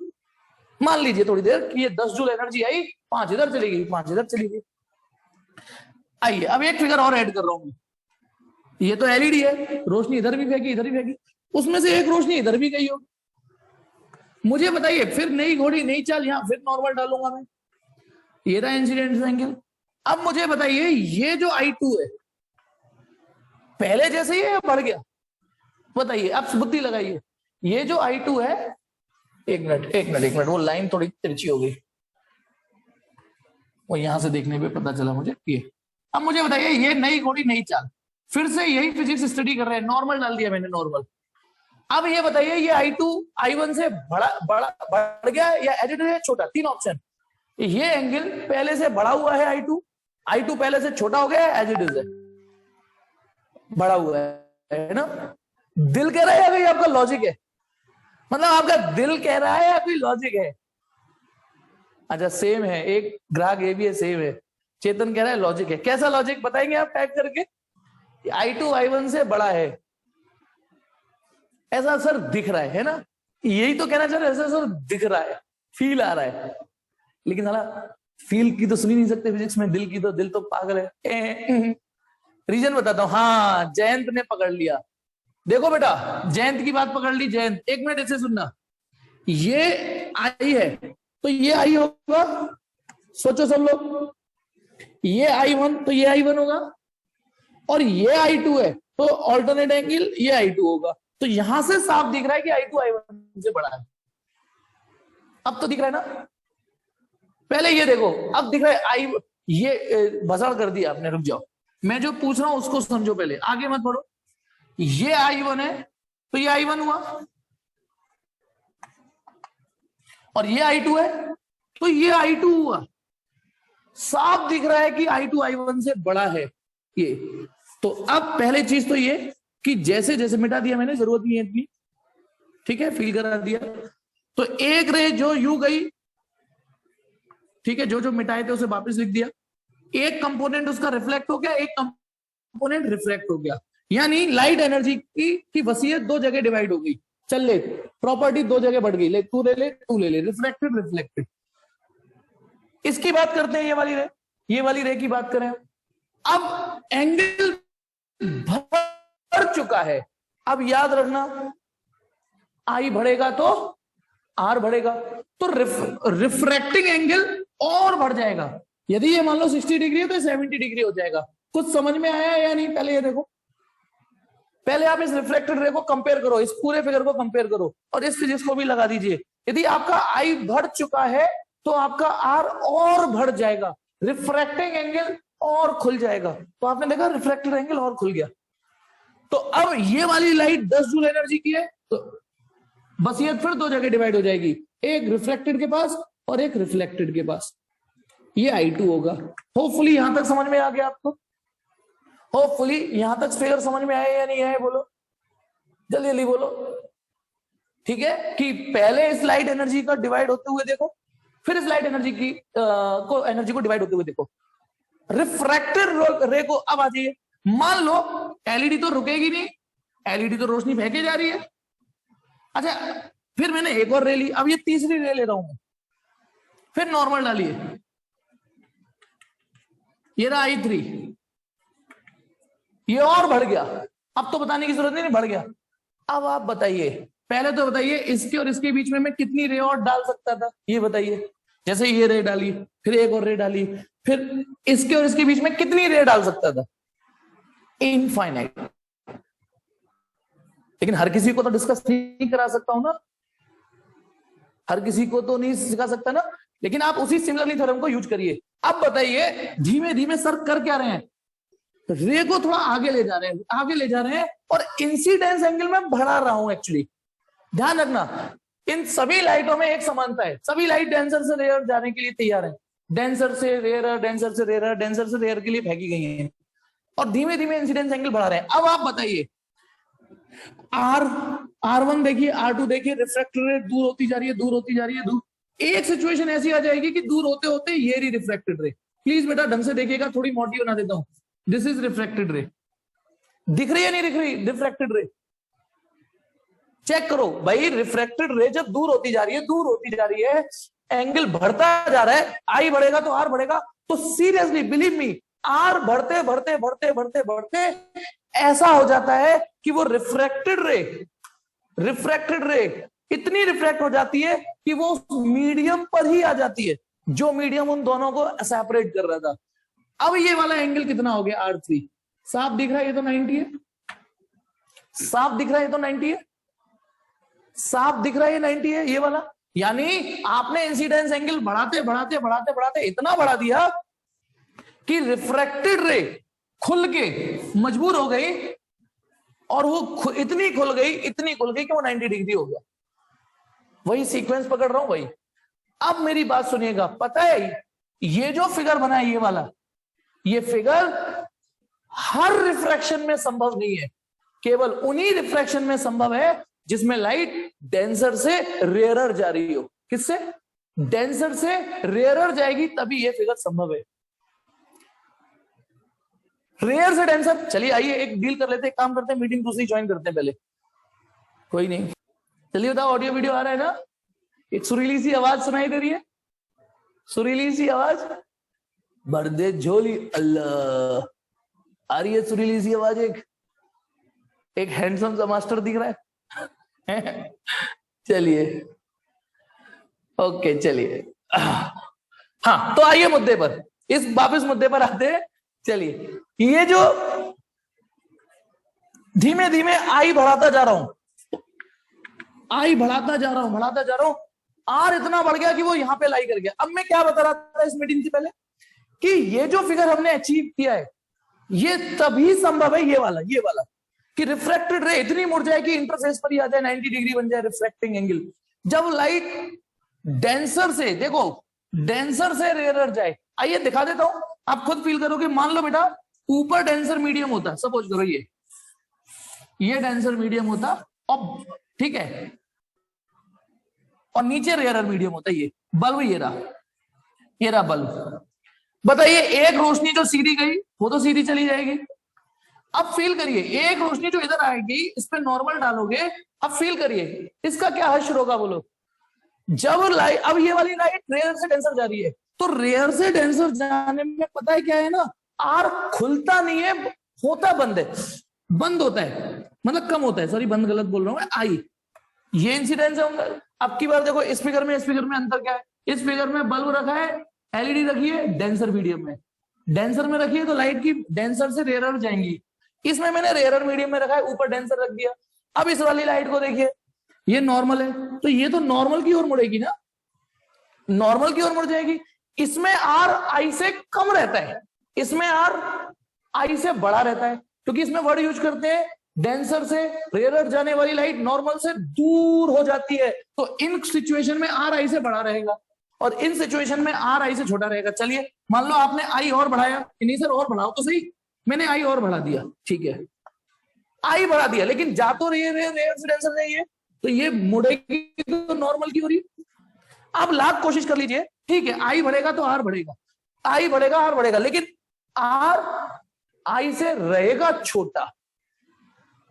मान लीजिए थोड़ी देर कि ये 10 जूल एनर्जी आई, 5 इधर चली गई, 5 इधर चली गई। आइए अब एक फिगर और ऐड कर रहा हूं, ये तो एलईडी है, रोशनी इधर भी फेंकी इधर भी फेंकी, उसमें से एक रोशनी इधर भी गई होगी। मुझे बताइए फिर नई घोड़ी नई चाल, यहां फिर नॉर्मल डालूंगा मैं, ये रहा इंसिडेंट एंगल। अब मुझे बताइए ये जो I2 है पहले जैसे ही है या बढ़ गया, बताइए अब बुद्धि लगाइए। ये जो I2 है, एक मिनट, वो लाइन थोड़ी तिरछी हो गई, वो यहां से देखने पे पता चला मुझे ये। अब मुझे बताइए ये नई घोड़ी नई चाल, फिर से यही फिजिक्स स्टडी कर रहे हैं, नॉर्मल डाल दिया मैंने नॉर्मल। अब ये बताइए ये I2 I1 से बढ़ गया या एज इट इज है छोटा, 3 ऑप्शन। ये एंगल पहले से बढ़ा हुआ है I2 पहले से छोटा हो गया एज इट इज है, बढ़ा हुआ है ना। दिल कह रहा है या कोई आपका लॉजिक है, मतलब आपका दिल कह रहा है या कोई लॉजिक है? अच्छा सेम है, एक ग्राहक ये भी है, सेम है, चेतन कह रहा है लॉजिक है। कैसा लॉजिक बताएंगे आप टाइप करके? I2 I1 से बड़ा है ऐसा सर दिख रहा है ना, यही तो कहना चाह रहे, ऐसा सर दिख रहा है, फील आ रहा है। लेकिन साला फील की तो सुन ही नहीं सकते फिजिक्स में, दिल तो पागल है। रीजन बताता हूं, हाँ जयंत ने पकड़ लिया, देखो बेटा जयंत की बात पकड़ ली। जयंत एक मिनट ऐसे सुनना, ये आई है तो ये आई होगा, सोचो सब लोग, ये I1 तो ये I1 होगा, और ये I2 है तो ऑल्टरनेट एंगल ये I2 होगा। तो यहां से साफ दिख रहा है कि I2 I1 से बड़ा है। अब तो दिख रहा है ना, पहले ये देखो, अब दिख रहा है आई, ये भसड़ कर दिया आपने, रुक जाओ, मैं जो पूछ रहा हूं उसको समझो, पहले आगे मत बढ़ो। ये I1 है तो ये I1 हुआ, और ये I2 है तो ये I2 हुआ। साफ दिख रहा है कि I2 I1 से बड़ा है ये। तो अब पहले चीज तो ये कि जैसे जैसे मिटा दिया मैंने, जरूरत नहीं है इतनी, ठीक है, फील करा दिया। तो एक रे जो यू गई, ठीक है, जो जो मिटाए थे उसे वापस लिख दिया, एक कंपोनेंट उसका रिफ्लेक्ट हो गया, एक कंपोनेंट रिफ्लेक्ट हो गया, यानी लाइट एनर्जी की वसीयत दो जगह डिवाइड हो गई। चल ले, प्रॉपर्टी दो जगह बढ़ गई, ले तू ले ले तू ले ले, रिफ्लेक्टेड रिफ्लेक्टेड। इसकी बात करते हैं, ये वाली रे, ये वाली रे की बात करें। अब एंगल भर चुका है, अब याद रखना आई बढ़ेगा तो आर बढ़ेगा, तो रिफ्रैक्टिंग एंगल और बढ़ जाएगा। यदि ये मान लो 60 डिग्री है तो 70 डिग्री हो जाएगा। कुछ समझ में आया या नहीं? पहले ये देखो, पहले आप इस रिफ्लेक्टेड रे को कंपेयर करो, इस पूरे फिगर को कंपेयर करो, और इस फिजिक्स को भी लगा दीजिए। यदि आपका आई बढ़ चुका है तो आपका आर और बढ़ जाएगा, रिफ्रैक्टिंग एंगल और खुल जाएगा। तो आपने देखा रिफ्रैक्टेड एंगल और खुल गया। तो अब ये वाली लाइट 10 जूल एनर्जी की है, तो वसीयत फिर दो जगह डिवाइड हो जाएगी, एक रिफ्लेक्टेड के पास और एक रिफ्लेक्टेड के पास। ये I2 होगा। होपफुली यहां तक समझ में आ गया आपको? होपफुली यहां तक फिगर समझ में आया या नहीं आया? बोलो जल्दी जल्दी बोलो। ठीक है, कि पहले इस लाइट एनर्जी का डिवाइड होते हुए देखो, फिर इस लाइट एनर्जी की एनर्जी को डिवाइड होते हुए देखो। रिफ्रैक्टेड रे को अब आ जाइए, मान लो एलईडी तो रुकेगी नहीं, एलईडी तो रोशनी फेंके जा रही है। अच्छा, फिर मैंने एक और रे ली, अब ये तीसरी रे ले रहा हूं, फिर नॉर्मल डालिए, ये रहा I3, ये और बढ़ गया। अब तो बताने की जरूरत नहीं, बढ़ गया। अब आप बताइए, पहले तो बताइए इसके और इसके बीच में मैं कितनी रे और डाल सकता था, ये बताइए। जैसे ये रे डाली, फिर एक और रे डाली, फिर इसके और इसके बीच में कितनी रे डाल सकता था? इनफाइनाइट। लेकिन हर किसी को तो डिस्कस नहीं करा सकता हूं ना, हर किसी को तो नहीं सिखा सकता ना। लेकिन आप उसी सिमिलरली थ्योरम को यूज करिए। अब बताइए, धीमे धीमे सर कर क्या रहे हैं? रे को थोड़ा आगे ले जा रहे हैं, आगे ले जा रहे हैं, और इंसिडेंस एंगल में बढ़ा रहा हूं एक्चुअली। ध्यान रखना, इन सभी लाइटों में एक समानता है, सभी लाइट डेंसर से रेयर जाने के लिए तैयार है। डेंसर से रेयर, डेंसर से रेयर, डेंसर से रेयर के लिए फेंकी गई है, और धीमे धीमे इंसिडेंस एंगल बढ़ा रहे हैं। अब आप बताइए, R1 देखिए, R2 देखिए, रिफ्रैक्टेड रे दूर होती जा रही है, दूर होती जा रही है, दूर। एक सिचुएशन ऐसी आ जाएगी कि दूर होते होते ये रही रिफ्रैक्टेड रे। प्लीज बेटा ढंग से देखिएगा, थोड़ी मोटी बना देता हूं। दिस इज रिफ्रैक्टेड रे, दिख रही है नहीं दिख रही? रिफ्रैक्टेड रे चेक करो भाई, रिफ्रैक्टेड रे जब दूर होती जा रही है, दूर होती जा रही है, एंगल बढ़ता जा रहा है, आई बढ़ेगा तो आर बढ़ेगा। तो सीरियसली बिलीव मी, आर बढ़ते बढ़ते बढ़ते बढ़ते बढ़ते ऐसा हो जाता है कि वो रिफ्रैक्टेड रे इतनी रिफ्रैक्ट हो जाती है कि वो मीडियम पर ही आ जाती है, जो मीडियम उन दोनों को सेपरेट कर रहा था। अब ये वाला एंगल कितना हो गया? R3। साफ दिख रहा है ये तो 90 है, साफ दिख रहा है ये तो 90 है, साफ दिख रहा है ये 90 है, ये वाला। यानी आपने इंसिडेंस एंगल बढ़ाते बढ़ाते बढ़ाते बढ़ाते इतना बढ़ा दिया कि रिफ्रैक्टेड रे खुल के मजबूर हो गई, और वो इतनी खुल गई कि वो 90 डिग्री हो गया। वही सीक्वेंस पकड़ रहा हूं भाई। अब मेरी बात सुनिएगा, पता है ये जो फिगर बना है, ये वाला, ये फिगर हर रिफ्रैक्शन में संभव नहीं है, केवल उन्हीं रिफ्रैक्शन में संभव है जिसमें लाइट डेंसर से रेयरर जा रही हो। किससे? डेंसर से रेयरर जाएगी, तभी ये फिगर संभव है। रेयर से डेंसर, चलिए आइए एक डील कर लेते हैं, काम करते हैं, मीटिंग दूसरी ज्वाइन करते हैं पहले। कोई नहीं, चलिए बताओ, ऑडियो वीडियो आ रहा है ना? एक सुरीली सी आवाज सुनाई दे रही है, सुरीली सी आवाज, भर दे झोली अल्लाह। आ रही है सुरीली सी आवाज, एक हैंडसम सा मास्टर दिख रहा है। चलिए ओके, चलिए हाँ, तो आइए मुद्दे पर, इस वापस मुद्दे पर आते हैं। चलिए, ये जो धीमे धीमे आई बढ़ाता जा रहा हूं, आई बढ़ाता जा रहा हूं, बढ़ाता जा रहा हूं, आर इतना बढ़ गया कि वो यहां पे लाई कर गया। अब मैं क्या बता रहा था इस मीटिंग से पहले कि ये जो फिगर हमने अचीव किया है ये तभी संभव है, ये वाला कि रिफ्रैक्टेड रे इतनी मुड़ जाए कि इंटरफेस पर ही आ जाए, 90 डिग्री बन जाए रिफ्रैक्टिंग एंगल। जब लाइट डेंसर से, देखो डेंसर से रेयरर जाए, आइए दिखा देता हूं, आप खुद फील करोगे। मान लो बेटा ऊपर डेंसर मीडियम होता, सपोज करो ये डेंसर मीडियम होता, और ठीक है, और नीचे रेयरर मीडियम होता, ये बल्ब ये रहा बल्ब। बताइए एक रोशनी जो सीधी गई वो तो सीधी चली जाएगी। अब फील करिए एक रोशनी जो इधर आएगी इस पे नॉर्मल डालोगे, अब फील करिए इसका क्या हश्र होगा बोलो। जब लाइट, अब ये वाली लाइट रेयर से डेंसर जा रही है, तो रेयर से डेंसर जाने में पता है क्या है ना, आर खुलता नहीं है, होता बंद है, बंद होता है, मतलब कम होता है, सॉरी बंद गलत बोल रहा हूं मैं, आई ये इंसिडेंस है। अब की बार देखो इस फिगर में अंतर क्या है। इस फिगर में बल्ब रखा है, एलईडी रखी है डेंसर मीडियम में, डेंसर में रखी है तो लाइट की डेंसर से रेयरर जाएंगी। इसमें मैंने रेयरर मीडियम में रखा है, ऊपर डेंसर रख दिया। अब इस वाली लाइट को देखिए, ये नॉर्मल है तो ये तो नॉर्मल की ओर मुड़ेगी ना, नॉर्मल की ओर मुड़ जाएगी। इसमें आर आई से कम रहता है, इसमें आर आई से बड़ा रहता है, क्योंकि इसमें वर्ड यूज करते हैं डेंसर से रेयरर जाने वाली लाइट नॉर्मल से दूर हो जाती है, तो इन सिचुएशन में आर आई से बड़ा रहेगा और इन सिचुएशन में आर आई से छोटा रहेगा। चलिए मान लो आपने आई और बढ़ाया, नहीं सर और बढ़ाओ तो सही, मैंने आई और बढ़ा दिया, ठीक है आई बढ़ा दिया, लेकिन जा तो रेयर से डेंसर नहीं है, तो ये मुड़ेगी तो नॉर्मल की हो रही। आप लाख कोशिश कर लीजिए, ठीक है आई बढ़ेगा तो आर बढ़ेगा, आई बढ़ेगा आर बढ़ेगा, लेकिन आर आई से रहेगा छोटा।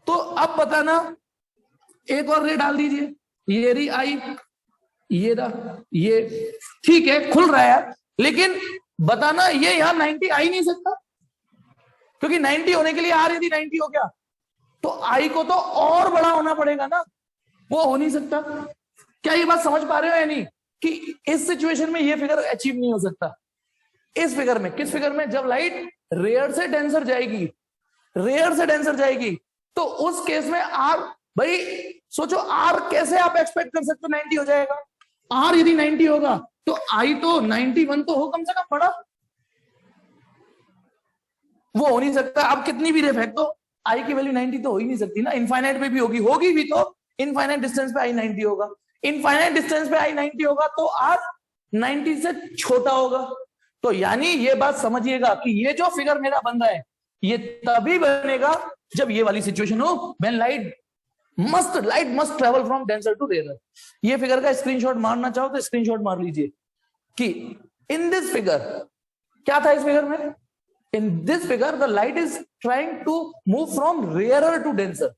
तो अब बताना, एक और रे डाल दीजिए, ये रही आई, ये रहा ये, ठीक है खुल रहा है यार, लेकिन बताना ये यहां 90 आ ही नहीं सकता, क्योंकि 90 होने के लिए आर यदि 90 हो गया तो आई को तो और बड़ा होना पड़ेगा ना, वो हो नहीं सकता। क्या ये बात समझ पा रहे हो या नहीं, कि इस सिचुएशन में ये फिगर अचीव नहीं हो सकता। इस फिगर में, किस फिगर में, जब लाइट रेयर से डेंसर जाएगी, रेयर से डेंसर जाएगी, तो उस केस में आर, भाई सोचो आर कैसे आप एक्सपेक्ट कर सकते हो 90 हो जाएगा। आर यदि 90 होगा तो आई तो 91 तो हो कम से कम बड़ा, वो हो नहीं सकता। अब कितनी भी रे फेंक दो आई की वैल्यू 90 तो हो ही नहीं सकती ना, इनफाइनाइट पे भी होगी भी तो इनफाइनाइट डिस्टेंस पे आई 90 होगा, इनफाइनाइट डिस्टेंस पे आई 90 होगा तो आर 90 से छोटा होगा। तो यानी ये बात समझिएगा कि ये जो फिगर मेरा बन रहा है ये तभी बनेगा जब ये वाली सिचुएशन हो, when light must travel from denser to rarer. ये फिगर का स्क्रीनशॉट मारना चाहो तो स्क्रीनशॉट मार लीजिए कि इन दिस फिगर, क्या था इस फिगर में, in this figure the light is trying to move from rarer to denser,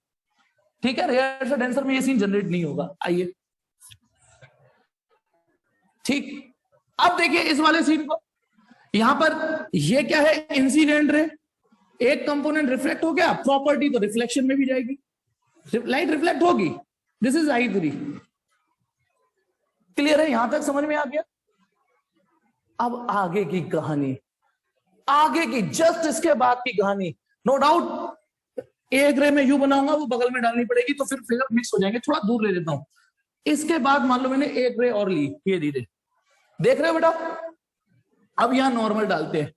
ठीक है, रेयर से डेंसर में ये सीन जनरेट नहीं होगा। आइए ठीक, अब देखिए इस वाले सीन को, यहां पर ये क्या है, इंसिडेंट रे, एक कंपोनेंट रिफ्लेक्ट हो गया, प्रॉपर्टी तो रिफ्लेक्शन में भी जाएगी, लाइट रिफ्लेक्ट होगी, दिस इज I3। क्लियर है, यहां तक समझ में आ गया। अब आगे की कहानी, आगे की जस्ट इसके बाद की कहानी, नो डाउट एक रे में यू बनाऊंगा वो बगल में डालनी पड़ेगी, तो फिर फिगर मिक्स हो जाएंगे, थोड़ा दूर ले लेता हूं। इसके बाद मान लो मैंने एक रे और ली, ये धीरे देख रहे हो बेटा, अब यहां नॉर्मल डालते हैं।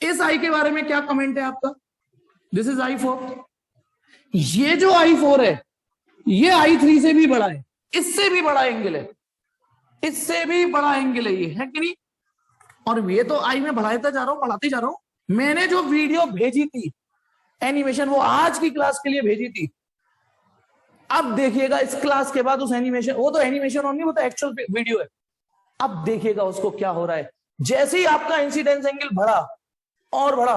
इस आई के बारे में क्या कमेंट है आपका, दिस इज I4, ये जो I4 है ये I3 से भी बड़ा है, इससे भी बड़ा एंगल है, इससे भी बड़ा एंगल है, ये है कि नहीं। और ये तो आई में बढ़ाता जा रहा हूं, बढ़ाते जा रहा हूं। मैंने जो वीडियो भेजी थी एनिमेशन, वो आज की क्लास के लिए भेजी थी। अब देखिएगा इस क्लास के बाद उस एनिमेशन, वो तो एनिमेशन और नहीं, वो तो एक्चुअल वीडियो है। अब देखिएगा उसको क्या हो रहा है, जैसे ही आपका इंसिडेंस एंगल बढ़ा और बढ़ा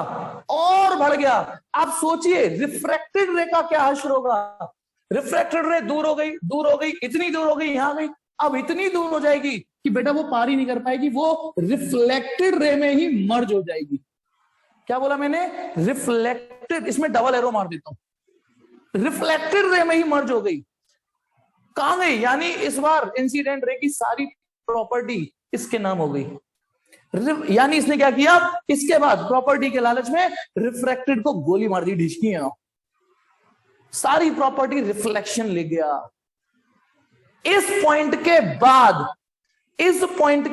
और बढ़ गया, आप सोचिए रिफ्रैक्टेड रे का क्या हश्र होगा। रिफ्रैक्टेड रे दूर हो गई, दूर हो गई, इतनी दूर हो गई, यहां गई, अब इतनी दूर हो जाएगी कि बेटा वो पार ही नहीं कर पाएगी, वो रिफ्लेक्टेड रे में ही मर्ज हो जाएगी। क्या बोला मैंने, रिफ्लेक्टेड, इसमें डबल एरो मार देता हूं, रिफ्लेक्टेड रे में ही मर्ज हो गई। कहां गई, यानी इस बार इंसिडेंट रे की सारी प्रॉपर्टी इसके नाम हो गई। यानी इसने क्या किया, इसके बाद प्रॉपर्टी के लालच में रिफ्रैक्टेड को गोली मार दी, ढिचकी, सारी प्रॉपर्टी रिफ्लेक्शन ले गया। इस पॉइंट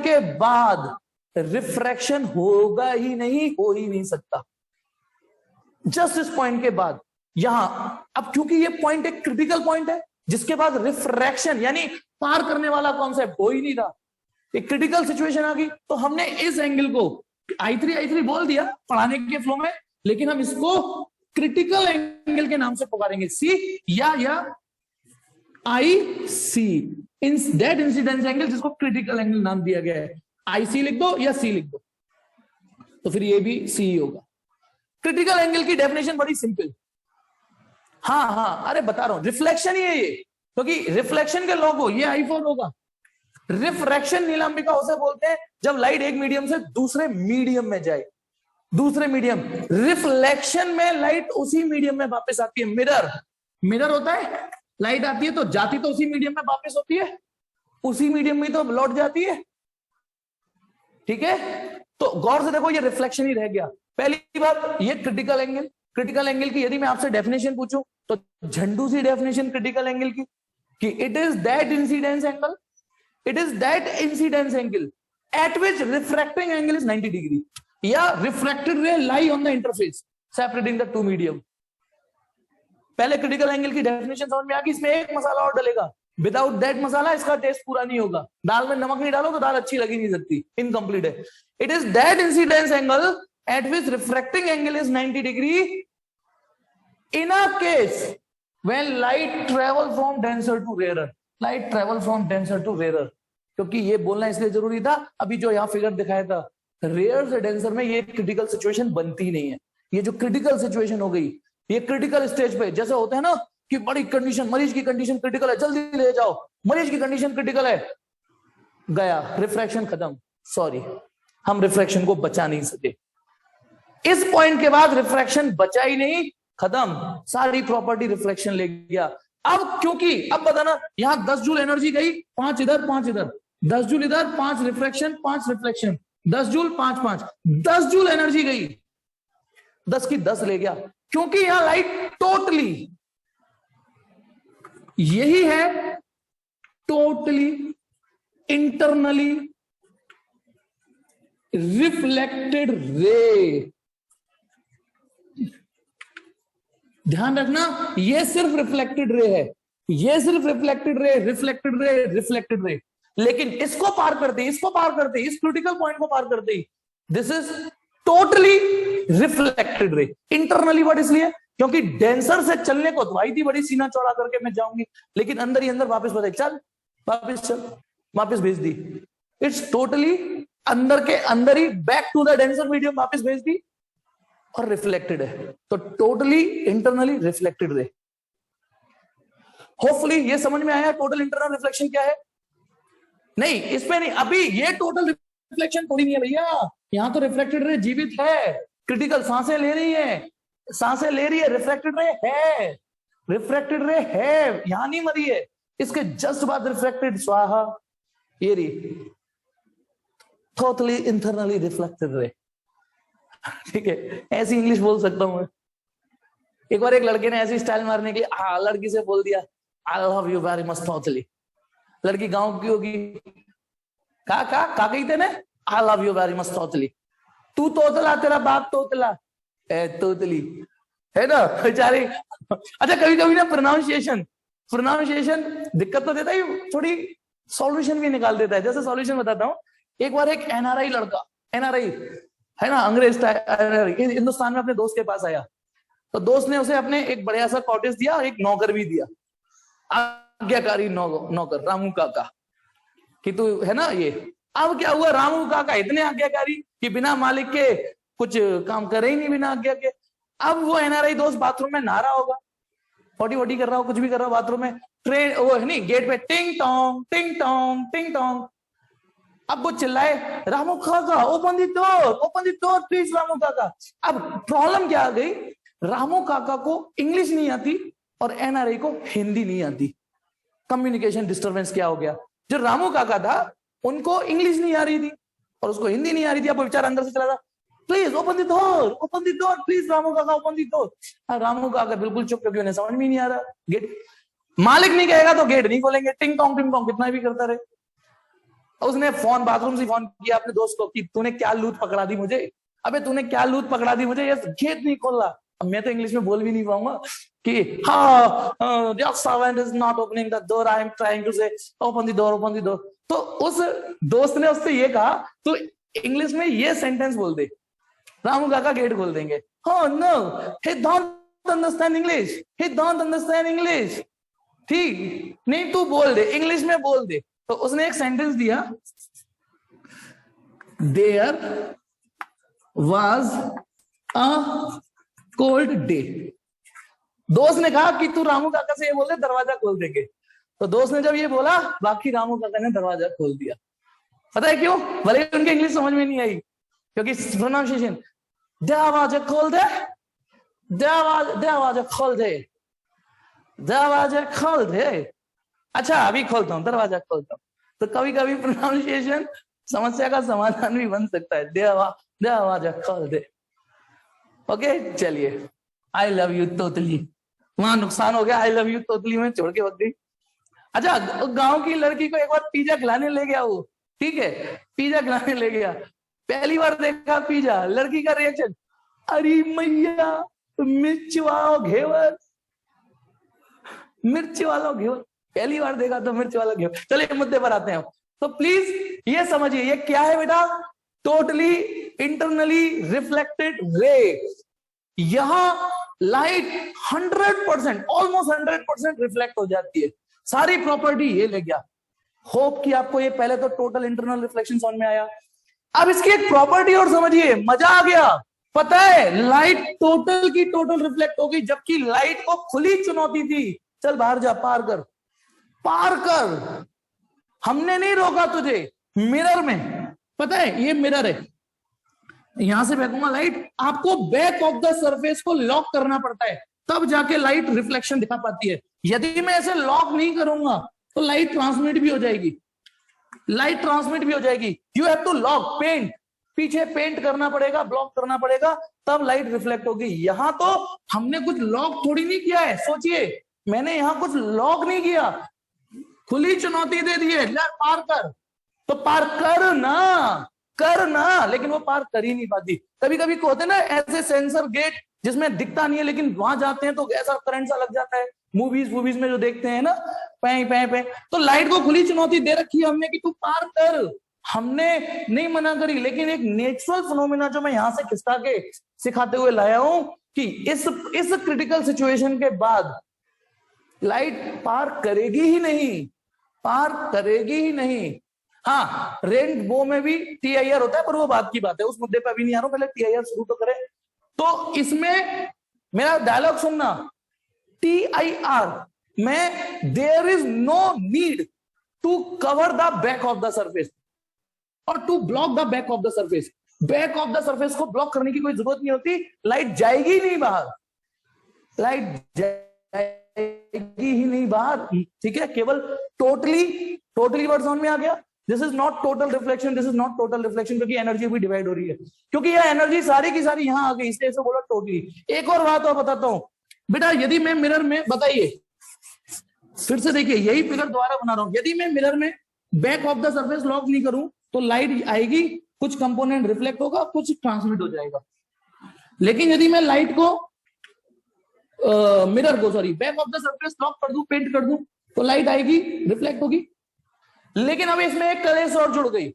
के बाद रिफ्रैक्शन होगा ही नहीं, हो ही नहीं सकता। जस्ट इस पॉइंट के बाद यहां, अब क्योंकि ये पॉइंट एक क्रिटिकल पॉइंट है जिसके बाद रिफ्रैक्शन यानी पार करने वाला कॉन्सेप्ट हो ही नहीं रहा, एक क्रिटिकल सिचुएशन आ गई, तो हमने इस एंगल को I3 बोल दिया पढ़ाने के फ्लो में, लेकिन हम इसको क्रिटिकल एंगल के नाम से पुकारेंगे, सी या IC, in that incidence angle जिसको क्रिटिकल एंगल नाम दिया गया है। IC लिख दो या C लिख दो, तो फिर ये भी C ही होगा। क्रिटिकल एंगल की डेफिनेशन बड़ी सिंपल, हाँ अरे बता रहा हूं, रिफ्लेक्शन ही है ये, क्योंकि रिफ्लेक्शन के लॉ को ये I4 होगा। रिफ्रैक्शन नीलांबिका उसे बोलते हैं जब लाइट एक मीडियम से दूसरे मीडियम में जाए, दूसरे मीडियम। रिफ्लेक्शन में लाइट उसी मीडियम में वापस आती है। मिरर होता है, लाइट आती है तो जाती तो उसी मीडियम में वापस होती है, उसी मीडियम में तो लौट जाती है, ठीक है। तो गौर से देखो, ये रिफ्लेक्शन ही रह गया। पहली बात, ये क्रिटिकल एंगल की यदि मैं आपसे डेफिनेशन पूछूं तो झंडू सी डेफिनेशन क्रिटिकल एंगल की, कि it is that incidence angle at which refracting angle is 90 degree, या refracted ray lie on the interface separating the two medium. पहले क्रिटिकल एंगल की डेफिनेशन समझ में आ गई। इसमें एक मसाला और डलेगा, विदाउट दैट मसाला इसका टेस्ट पूरा नहीं होगा। दाल में नमक नहीं डालो तो दाल अच्छी लगी नहीं सकती, इनकम्प्लीट है। It is that incidence angle at which refracting angle is 90 degree in a case when light travel from denser to rarer. क्योंकि ये बोलना इसलिए जरूरी था, अभी जो यहाँ फिगर दिखाया था, रेयर से डेंसर में ये क्रिटिकल सिचुएशन बनती नहीं है। ये जो क्रिटिकल सिचुएशन हो गई, ये क्रिटिकल स्टेज पे जैसे होता है ना कि बड़ी कंडीशन, मरीज की कंडीशन क्रिटिकल है, जल्दी ले जाओ, मरीज की कंडीशन क्रिटिकल है, गया रिफ्रैक्शन खत्म। सॉरी, हम रिफ्रैक्शन को बचा नहीं सके। इस पॉइंट के बाद रिफ्रैक्शन बचा ही नहीं, खत्म, सारी प्रॉपर्टी रिफ्लेक्शन ले गया। अब क्योंकि अब बताना, यहां 10 जूल एनर्जी गई, 5 इधर 5 इधर, 10 जूल इधर, 5 रिफ्लेक्शन 10 जूल 5 10 जूल एनर्जी गई, 10 की 10 ले गया, क्योंकि यहां लाइट टोटली, यही है टोटली इंटरनली रिफ्लेक्टेड रे। ध्यान रखना, ये सिर्फ रिफ्लेक्टेड रे है, ये सिर्फ रिफ्लेक्टेड रे, लेकिन इसको पार करते, इस क्रिटिकल पॉइंट को पार करते ही this is totally reflected ray. Internally word इसलिए क्योंकि डेंसर से चलने को तो आई थी बड़ी, सीना चौड़ा करके मैं जाऊंगी, लेकिन अंदर ही अंदर वापस बताए, चल वापस भेज दी। इट्स टोटली अंदर के अंदर ही back to the denser medium वापस भेज दी, और रिफ्लेक्टेड है, तो totally internally reflected ray. Hopefully ये समझ में आया टोटल इंटरनल रिफ्लेक्शन क्या है। नहीं, इसमें नहीं, अभी ये टोटल रिफ्लेक्शन थोड़ी नहीं है भैया, यहां तो रिफ्लेक्टेड रे जीवित है, क्रिटिकल सांसें ले रही है, रिफ्लेक्टेड रे है, यहां नहीं मरी है, इसके जस्ट बाद रिफ्लेक्टेड स्वाहा, ये रही टोटली इंटरनली रिफ्लेक्टेड रे। ठीक है, ऐसी इंग्लिश बोल सकता हूं मैं। एक बार एक लड़के ने ऐसी स्टाइल मारने के लिए लड़की से बोल दिया, I love you very much totally. लड़की गांव की होगी, का कहते ने, I love you very much totally. तू तोतला, तेरा बाप तोतला, तोतली है ना बेचारी। अच्छा, कभी कभी ना प्रोनाउंसिएशन दिक्कत तो देता है, थोड़ी सॉल्यूशन भी निकाल देता है। जैसे सॉल्यूशन बताता हूँ, एक बार एक एनआरआई लड़का, एनआरआई है ना, अंग्रेज हिंदुस्तान में अपने दोस्त के पास आया, तो दोस्त ने उसे अपने एक बढ़िया सा कॉटेज दिया और एक नौकर भी दिया, आज्ञाकारी नौकर रामू काका, कि तू है ना ये। अब क्या हुआ, रामू काका इतने आज्ञाकारी कि बिना मालिक के कुछ काम करे ही नहीं, बिना आज्ञा के। अब वो एनआरआई दोस्त बाथरूम में नहा रहा होगा, पोटी कर रहा हो, कुछ भी कर रहा हो बाथरूम में, ट्रेन वो है नहीं, गेट पे टिंग टोंग टिंग टोंग टिंग टोंग। अब वो चिल्लाए, रामू काका open the door please Ramu काका। अब प्रॉब्लम क्या आ गई, रामू काका को इंग्लिश नहीं आती और एनआरआई को हिंदी नहीं आती। कम्युनिकेशन डिस्टर्बेंस क्या हो गया, जो रामू काका था उनको इंग्लिश नहीं आ रही थी और उसको हिंदी नहीं आ रही थी। अब बेचारा अंदर से चला था, please open the door please Ramu काका ओपन दी डोर। रामू काका बिल्कुल चुप, क्योंकि उन्हें समझ में नहीं आ रहा गेट। मालिक नहीं कहेगा तो गेट नहीं खोलेंगे, टिंग टोंग कितना भी करता रहे। उसने फोन बाथरूम से फोन किया अपने दोस्त को कि तूने क्या लूट पकड़ा दी मुझे, अबे तूने क्या लूट पकड़ा दी मुझे, ये गेट नहीं खोल रहा। अब मैं तो इंग्लिश में बोल भी नहीं पाऊंगा कि हाँ your servant is not opening the door, I am trying to say open the door, open the door। तो उस दोस्त ने उससे ये कहा तो इंग्लिश में ये सेंटेंस बोल दे, रामू काका गेट खोल देंगे। हाँ no he don't understand English, he don't understand English। ठीक नहीं, तू बोल दे, इंग्लिश में बोल दे। तो उसने एक सेंटेंस दिया, there was a cold day. दोस्त ने कहा कि तू रामू काका से ये बोल दे दरवाजा खोल देंगे। तो दोस्त ने जब ये बोला, बाकी रामू काका ने दरवाजा खोल दिया। पता है क्यों? भले उनके इंग्लिश समझ में नहीं आई, क्योंकि प्रोनाउंसिएशन दरवाजा खोल दे, दरवाजा खोल दे, दरवाजा खोल दे। अच्छा अभी खोलता हूँ, दरवाजा खोलता हूँ। तो कभी कभी प्रोनाउंसिएशन समस्या का समाधान भी बन सकता है, दरवाजा खोल दे। ओके चलिए, आई लव यू तोतली, वहां नुकसान हो गया, आई लव यू तोतली में छोड़ के वक्त गई। अच्छा गांव की लड़की को एक बार पिज्जा खिलाने ले गया वो, ठीक है, पिज्जा खिलाने ले गया, पहली बार देखा पिज्जा, लड़की का रिएक्शन अरे मैया मिर्च वाला घेवर, मिर्च वाला घेवर, पहली बार देखा तो मिर्च वाला घेवर। चलिए मुद्दे पर आते हैं। तो प्लीज ये समझिए ये क्या है बेटा, टोटली इंटरनली रिफ्लेक्टेड रे। यहां लाइट 100% ऑलमोस्ट 100% रिफ्लेक्ट हो जाती है, सारी प्रॉपर्टी ये ले गया। होप कि आपको ये पहले तो टोटल इंटरनल रिफ्लेक्शन समझ में आया। अब इसकी एक प्रॉपर्टी और समझिए, मजा आ गया। पता है लाइट टोटल की टोटल रिफ्लेक्ट होगी, जबकि लाइट को खुली चुनौती थी, चल बाहर जा, पार कर, पार कर। हमने नहीं रोका तुझे, मिरर में, पता है ये मिरर है, यहां से फेंकूंगा लाइट, आपको बैक ऑफ द सरफेस को लॉक करना पड़ता है, तब जाके लाइट रिफ्लेक्शन दिखा पाती है। यदि मैं ऐसे लॉक नहीं करूंगा तो लाइट ट्रांसमिट भी हो जाएगी, लाइट ट्रांसमिट भी हो जाएगी। You have to lock, paint, पीछे पेंट करना पड़ेगा, ब्लॉक करना पड़ेगा, तब लाइट रिफ्लेक्ट होगी। यहां तो हमने कुछ लॉक थोड़ी नहीं किया है, सोचिए मैंने यहां कुछ लॉक नहीं किया, खुली चुनौती दे दी है, पार कर, तो पार कर ना, कर ना, लेकिन वो पार कर ही नहीं पाती। कभी कभी को होते ना ऐसे सेंसर गेट जिसमें दिखता नहीं है, लेकिन वहां जाते हैं तो ऐसा करंट सा लग जाता है, मूवीज में जो देखते हैं ना, पै पै पै। तो लाइट को खुली चुनौती दे रखी है हमने कि तू पार कर, हमने नहीं मना करी। लेकिन एक नेचुरल फिनोमेना जो मैं यहां से खिसका के सिखाते हुए लाया हूं कि इस क्रिटिकल सिचुएशन के बाद लाइट पार करेगी ही नहीं, पार करेगी ही नहीं। हाँ रेनबो में भी TIR होता है, पर वो बात की बात है, उस मुद्दे पर अभी नहीं आ रहा हूं, पहले TIR शुरू तो करें। तो इसमें मेरा डायलॉग सुनना, TIR में there is no need to cover the back of the surface और to block the back of the surface. Back of the surface को ब्लॉक करने की कोई जरूरत नहीं होती, लाइट जाएगी नहीं बाहर, लाइट जाएगी ही नहीं बाहर, ठीक है। केवल टोटली वर्ड समझ में आ गया। This is not total reflection, this is not total reflection, क्योंकि एनर्जी भी डिवाइड हो रही है, क्योंकि यह एनर्जी सारी की सारी यहां आ गई, इसलिए इसे बोला टोटली। एक और बात और बताता हूं बेटा, यदि मैं मिरर में, बताइए फिर से देखिए, यही फिगर दोबारा बना रहा हूं, यदि मैं मिरर में back of the surface lock नहीं करूं तो लाइट आएगी, कुछ कंपोनेंट रिफ्लेक्ट होगा, कुछ ट्रांसमिट हो जाएगा। लेकिन यदि मैं लाइट को मिरर को sorry back of the surface lock कर दूं, पेंट कर दूं, तो लाइट आएगी, रिफ्लेक्ट होगी। लेकिन अब इसमें एक कलेश और जुड़ गई,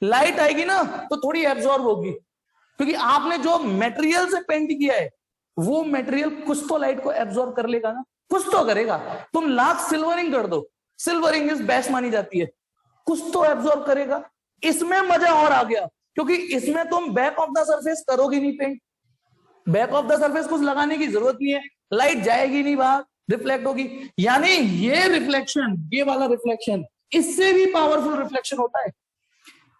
लाइट आएगी ना तो थोड़ी एब्जॉर्ब होगी, क्योंकि आपने जो मटेरियल से पेंट किया है वो मटेरियल कुछ तो लाइट को एब्जॉर्ब कर लेगा ना, कुछ तो करेगा। तुम लाख सिल्वरिंग कर दो, सिल्वरिंग इज बेस्ट मानी जाती है, कुछ तो एब्जॉर्ब करेगा। इसमें मजा और आ गया, क्योंकि इसमें तुम बैक ऑफ द सरफेस करोगे नहीं paint, back of the surface कुछ लगाने की जरूरत नहीं है, लाइट जाएगी नहीं बाहर, रिफ्लेक्ट होगी। यानी ये रिफ्लेक्शन, ये वाला रिफ्लेक्शन इससे भी पावरफुल रिफ्लेक्शन होता है।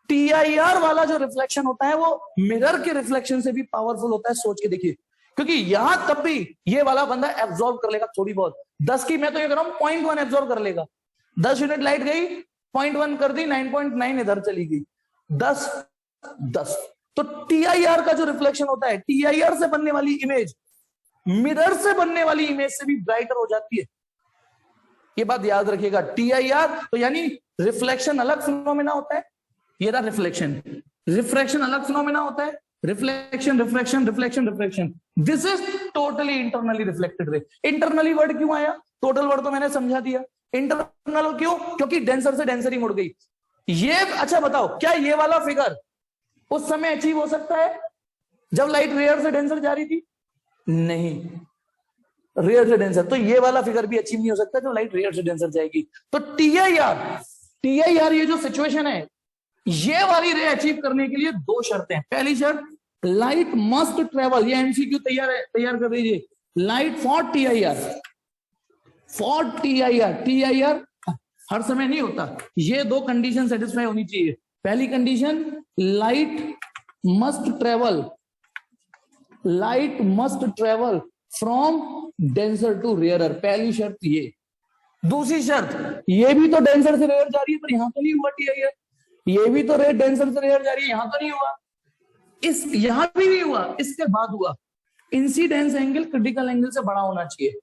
TIR वाला जो रिफ्लेक्शन होता है वो मिरर के रिफ्लेक्शन से भी पावरफुल होता है, सोच के देखिए। क्योंकि यहां तब भी ये वाला बंदा एब्जॉर्ब कर लेगा थोड़ी बहुत, 10 की मैं तो ये कर रहा हूं 0.1 एब्जॉर्ब कर लेगा। 10 यूनिट लाइट गई, 0.1 कर दी, 9.9 इधर चली गई, 10। तो TIR का जो रिफ्लेक्शन होता है, TIR से बनने वाली इमेज मिरर से बनने वाली इमेज से भी ब्राइटर हो जाती है। ये बात याद रखिएगा। TIR तो यानी रिफ्लेक्शन अलग फिनोमेना होता है, ये रहा रिफ्लेक्शन। रिफ्रैक्शन अलग फिनोमेना होता है, reflection reflection reflection reflection. This is totally internally reflected ray. Internally word क्यों आया, टोटल वर्ड तो मैंने समझा दिया। इंटरनल क्यों, क्योंकि डेंसर से डेंसर ही मुड़ गई ये। अच्छा बताओ, क्या ये वाला फिगर उस समय अचीव हो सकता है जब लाइट रेयर से डेंसर जा रही थी? नहीं, रेयर से डेंसर। तो ये वाला फिगर भी अचीव नहीं हो सकता जब लाइट रेयर से डेंसर जाएगी। तो TIR ये जो सिचुएशन है, ये वाली रे अचीव करने के लिए दो शर्तें हैं। पहली शर्त, लाइट मस्ट ट्रेवल, ये MCQ तैयार कर दीजिए। लाइट फॉर TIR हर समय नहीं होता, ये दो कंडीशन सेटिस्फाई होनी चाहिए। पहली condition, light must travel from denser to rarer, पहली शर्त ये। दूसरी शर्त, ये भी तो डेंसर से रेयर जा रही है पर यहां तो नहीं हुआ TIR, ये भी तो रेयर डेंसर से रेयर जा रही है, यहां तो नहीं हुआ, यहां भी नहीं हुआ, इसके बाद हुआ। इंसिडेंस एंगल क्रिटिकल एंगल से बड़ा होना चाहिए।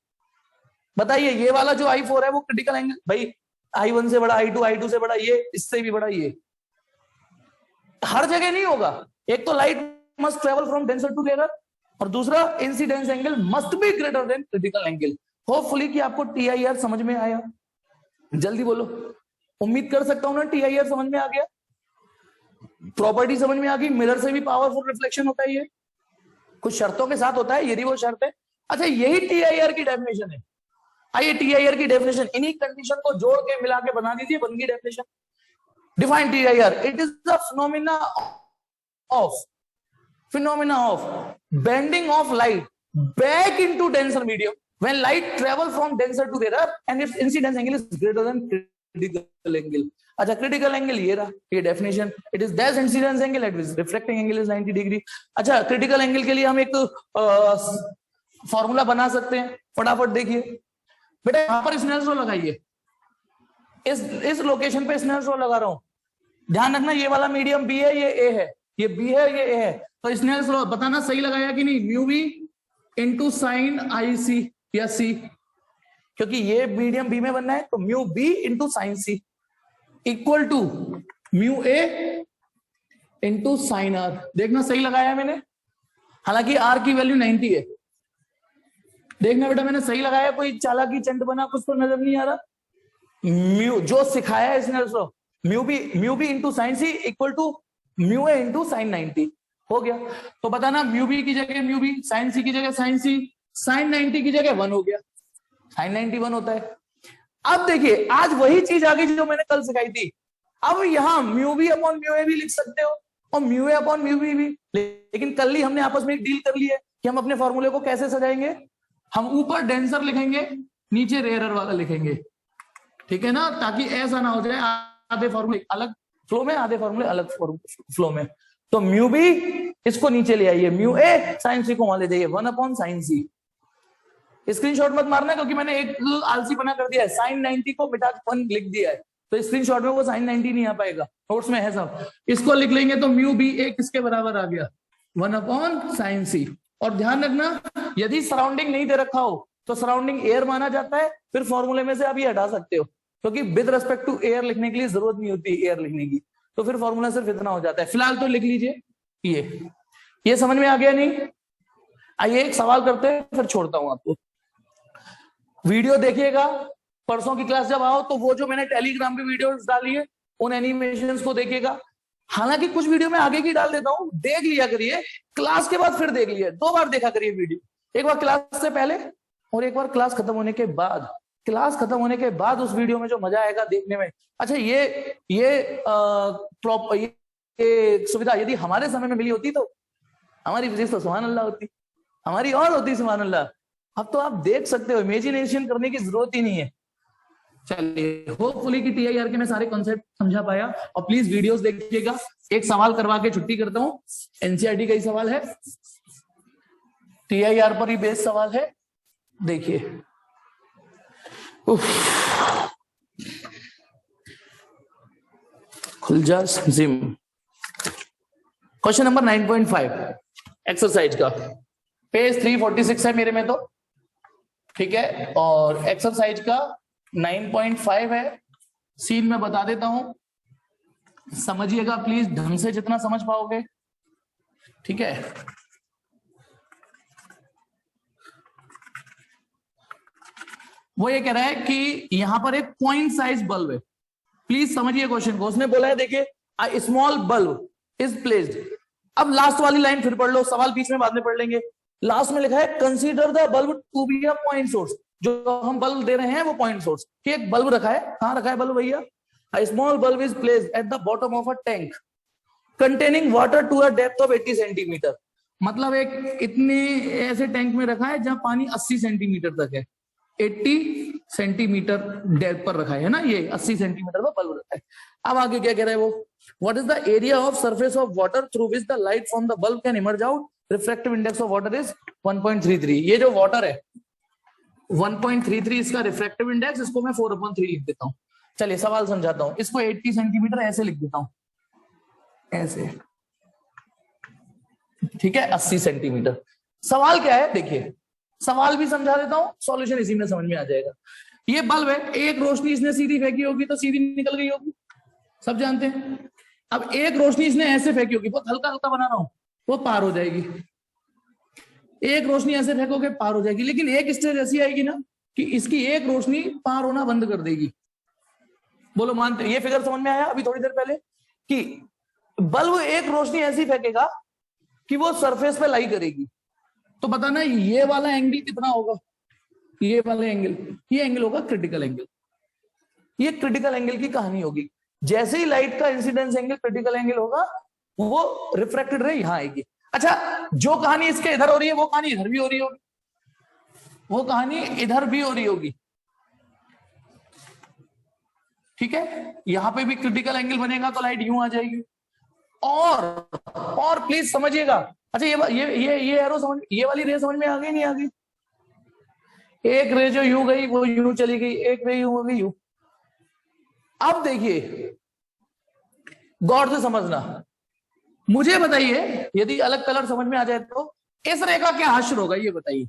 बताइए, ये वाला जो I4 है वो क्रिटिकल एंगल, भाई I1 से बड़ा, I2 से बड़ा, ये इससे भी बड़ा, ये हर जगह नहीं होगा। एक तो light must travel from denser to rarer, और दूसरा incidence angle must be greater than critical angle. Hopefully कि आपको TIR समझ में आया, जल्दी बोलो। उम्मीद कर सकता हूं ना TIR समझ में आ गया, प्रॉपर्टी समझ में आ गई। मिरर से भी पावरफुल रिफ्लेक्शन होता है, ये कुछ शर्तों के साथ होता है, यदि वो शर्त है। अच्छा, यही TIR की डेफिनेशन है। आइए TIR की डेफिनेशन, इन्हीं कंडीशन को जोड़ के मिला के बना दीजिए, बन गई definition. Define TIR, it is the phenomena of bending of light back into denser medium when light travel from denser to rarer and its incidence angle is greater than critical angle. अच्छा, critical angle ये रहा, ये definition. It is dash incidence angle at which refracting angle is 90 degree. अच्छा, critical angle के लिए हम एक formula बना सकते हैं, फटाफट देखिए बेटा। यहां पर स्नेल्स लॉ लगाइए, इस लोकेशन पे स्नेल्स लॉ लगा रहा हूं, ध्यान रखना। ये वाला मीडियम B है, ये A है, ये B है, ये A है। तो स्नेल्स लॉ बताना सही लगाया कि नहीं, mu B into sine IC या C, क्योंकि ये मीडियम B में बनना है, तो mu B into sine C equal to mu A into sine R। देखना सही लगाया मैंने, हालांकि R की वैल्यू 90 है। देखना बेटा, मैंने सही लगाया, कोई चालाकी चंट बना कुछ तो नजर नहीं आ रहा। म्यू जो सिखाया है Snell's law, mu B into sine C equal to mu A into sine 90 हो गया। तो बताना, म्यू बी की जगह म्यू बी, साइन C की जगह साइन C, साइन 90 की जगह 1 हो गया, साइन 90 1 होता है। अब देखिए, आज वही चीज आ गई जो मैंने कल सिखाई थी। अब यहां mu B upon mu A भी लिख सकते हो और mu A upon mu B भी, लेकिन कल ही हमने आपस में एक डील कर ली है कि हम अपने फॉर्मूले को कैसे सजाएंगे। हम ऊपर डेंसर लिखेंगे, नीचे रेयरर वाला लिखेंगे, ठीक है ना, ताकि ऐसा ना हो जाए आधे फॉर्मूले अलग फ्लो में, आधे फॉर्मूले अलग फ्लो में। तो म्यू बी इसको नीचे ले आइए, म्यू ए साइन C को वहां ले जाइए, 1 अपॉन साइन C। स्क्रीनशॉट मत मारना, क्योंकि मैंने एक आलसी बना कर दिया है, साइन 90 को मिटा 1 लिख दिया है, तो स्क्रीनशॉट में वो साइन 90 नहीं आ पाएगा, नोट्स में है सब। इसको लिख लेंगे तो म्यू बी ए किसके बराबर आ गया, 1 अपॉन साइन C। और ध्यान रखना, यदि सराउंडिंग नहीं दे रखा हो तो सराउंडिंग एयर माना जाता है, फिर फॉर्मूले में से आप ये हटा सकते हो, क्योंकि विद रेस्पेक्ट टू एयर लिखने के लिए जरूरत नहीं होती एयर लिखने की, तो फिर फॉर्मूला सिर्फ इतना हो जाता है। फिलहाल तो लिख लीजिए, ये समझ में आ गया नहीं? आइए एक सवाल करते हैं, फिर छोड़ता हूं आपको। वीडियो देखिएगा, परसों की क्लास जब आओ तो वो जो मैंने टेलीग्राम पे वीडियोस डाली है उन एनिमेशंस को देखिएगा। हालांकि कुछ वीडियो में आगे की डाल देता हूं, देख लिया करिए, क्लास के बाद फिर देख लिया, 2 बार देखा करिए वीडियो, एक बार क्लास से पहले और एक बार क्लास खत्म होने के बाद। क्लास खत्म होने के बाद उस वीडियो में जो मजा आएगा देखने में। अच्छा, ये सुविधा यदि हमारे समय में मिली होती तो हमारी फिजिक्स तो सुभान अल्लाह होती, हमारी और होती सुभान अल्लाह। अब तो आप देख सकते हो, इमेजिनेशन करने की जरूरत ही नहीं है। चलिए, होपफुली कि TIR के मैं सारे कॉन्सेप्ट समझा पाया, और प्लीज वीडियोस देखिएगा। एक सवाल करवा के छुट्टी करता हूं, NCERT का ही सवाल है, TIR पर ही बेस्ड सवाल है, देखिए। खुल जा जिम। क्वेश्चन नंबर 9.5 एक्सरसाइज का, पेज 346 है मेरे में तो, ठीक है, और एक्सरसाइज का 9.5 है। सीन में बता देता हूं, समझिएगा प्लीज ढंग से जितना समझ पाओगे, ठीक है। वो ये कह रहा है कि यहां पर एक पॉइंट साइज बल्ब है, प्लीज समझिए क्वेश्चन को। उसने बोला है देखिए अ स्मॉल बल्ब इज प्लेस्ड। अब लास्ट वाली लाइन फिर पढ़ लो, सवाल बीच में बाद में पढ़ लेंगे। लास्ट में लिखा है consider the bulb to be a point source. जो हम बल्ब दे रहे हैं वो पॉइंट सोर्स, एक बल्ब रखा है, कहां रखा है बल्ब भैया? A small bulb is placed at the bottom of a tank containing water to a depth of 80 centimetre. मतलब एक इतने ऐसे टैंक में रखा है जहां पानी 80 सेंटीमीटर तक है, 80 सेंटीमीटर डेप्थ पर रखा है ना, ये 80 सेंटीमीटर पर बल्ब रखा है। अब आगे क्या कह रहा है वो, what is the area of surface of water through which the light from the bulb can emerge out, refractive index of water is 1.33। ये जो वाटर है 1.33 इसका रिफ्रैक्टिव इंडेक्स, इसको मैं 4/3 लिख देता हूं। चलिए सवाल समझाता हूं, इसको 80 सेंटीमीटर ऐसे लिख देता हूं, ऐसे, ठीक है, 80 सेंटीमीटर। सवाल क्या है देखिए, सवाल भी समझा देता हूं, सॉल्यूशन इसी में समझ में आ जाएगा। ये बल्ब है, एक रोशनी इसने सीधी फेंकी होगी तो सीधी निकल गई होगी, सब जानते हैं। अब एक रोशनी इसने ऐसे फेंकी होगी, बहुत हल्का हल्का बना रहा हूं, वो पार हो जाएगी। एक रोशनी ऐसे फेंकोगे पार हो जाएगी, लेकिन एक स्टेज ऐसी आएगी ना कि इसकी एक रोशनी पार होना बंद कर देगी। बोलो मानते? ये फिगर समझ में आया अभी थोड़ी देर पहले कि बल्ब एक रोशनी ऐसी फेंकेगा कि वो सरफेस पे लाई करेगी। तो बताना ये वाला एंगल कितना होगा? ये वाला एंगल, ये एंगल होगा क्रिटिकल एंगल। ये क्रिटिकल एंगल की कहानी होगी। जैसे ही लाइट का इंसिडेंस एंगल क्रिटिकल एंगल होगा, वो रिफ्रैक्टेड रे यहां आएगी। अच्छा, जो कहानी इसके इधर हो रही है वो कहानी इधर भी हो रही होगी, वो कहानी इधर भी हो रही होगी, ठीक है। यहां पे भी क्रिटिकल एंगल बनेगा तो लाइट यूं आ जाएगी। और प्लीज समझिएगा, अच्छा ये एरो समझ, ये वाली रे समझ में आ गई नहीं आ गई? एक रे जो यूं गई वो यूं चली गई, एक रे यूं हो गई यूं। अब देखिए गौर से समझना, मुझे बताइए यदि अलग कलर समझ में आ जाए तो इस रेखा क्या हाशिर होगा, ये बताइए।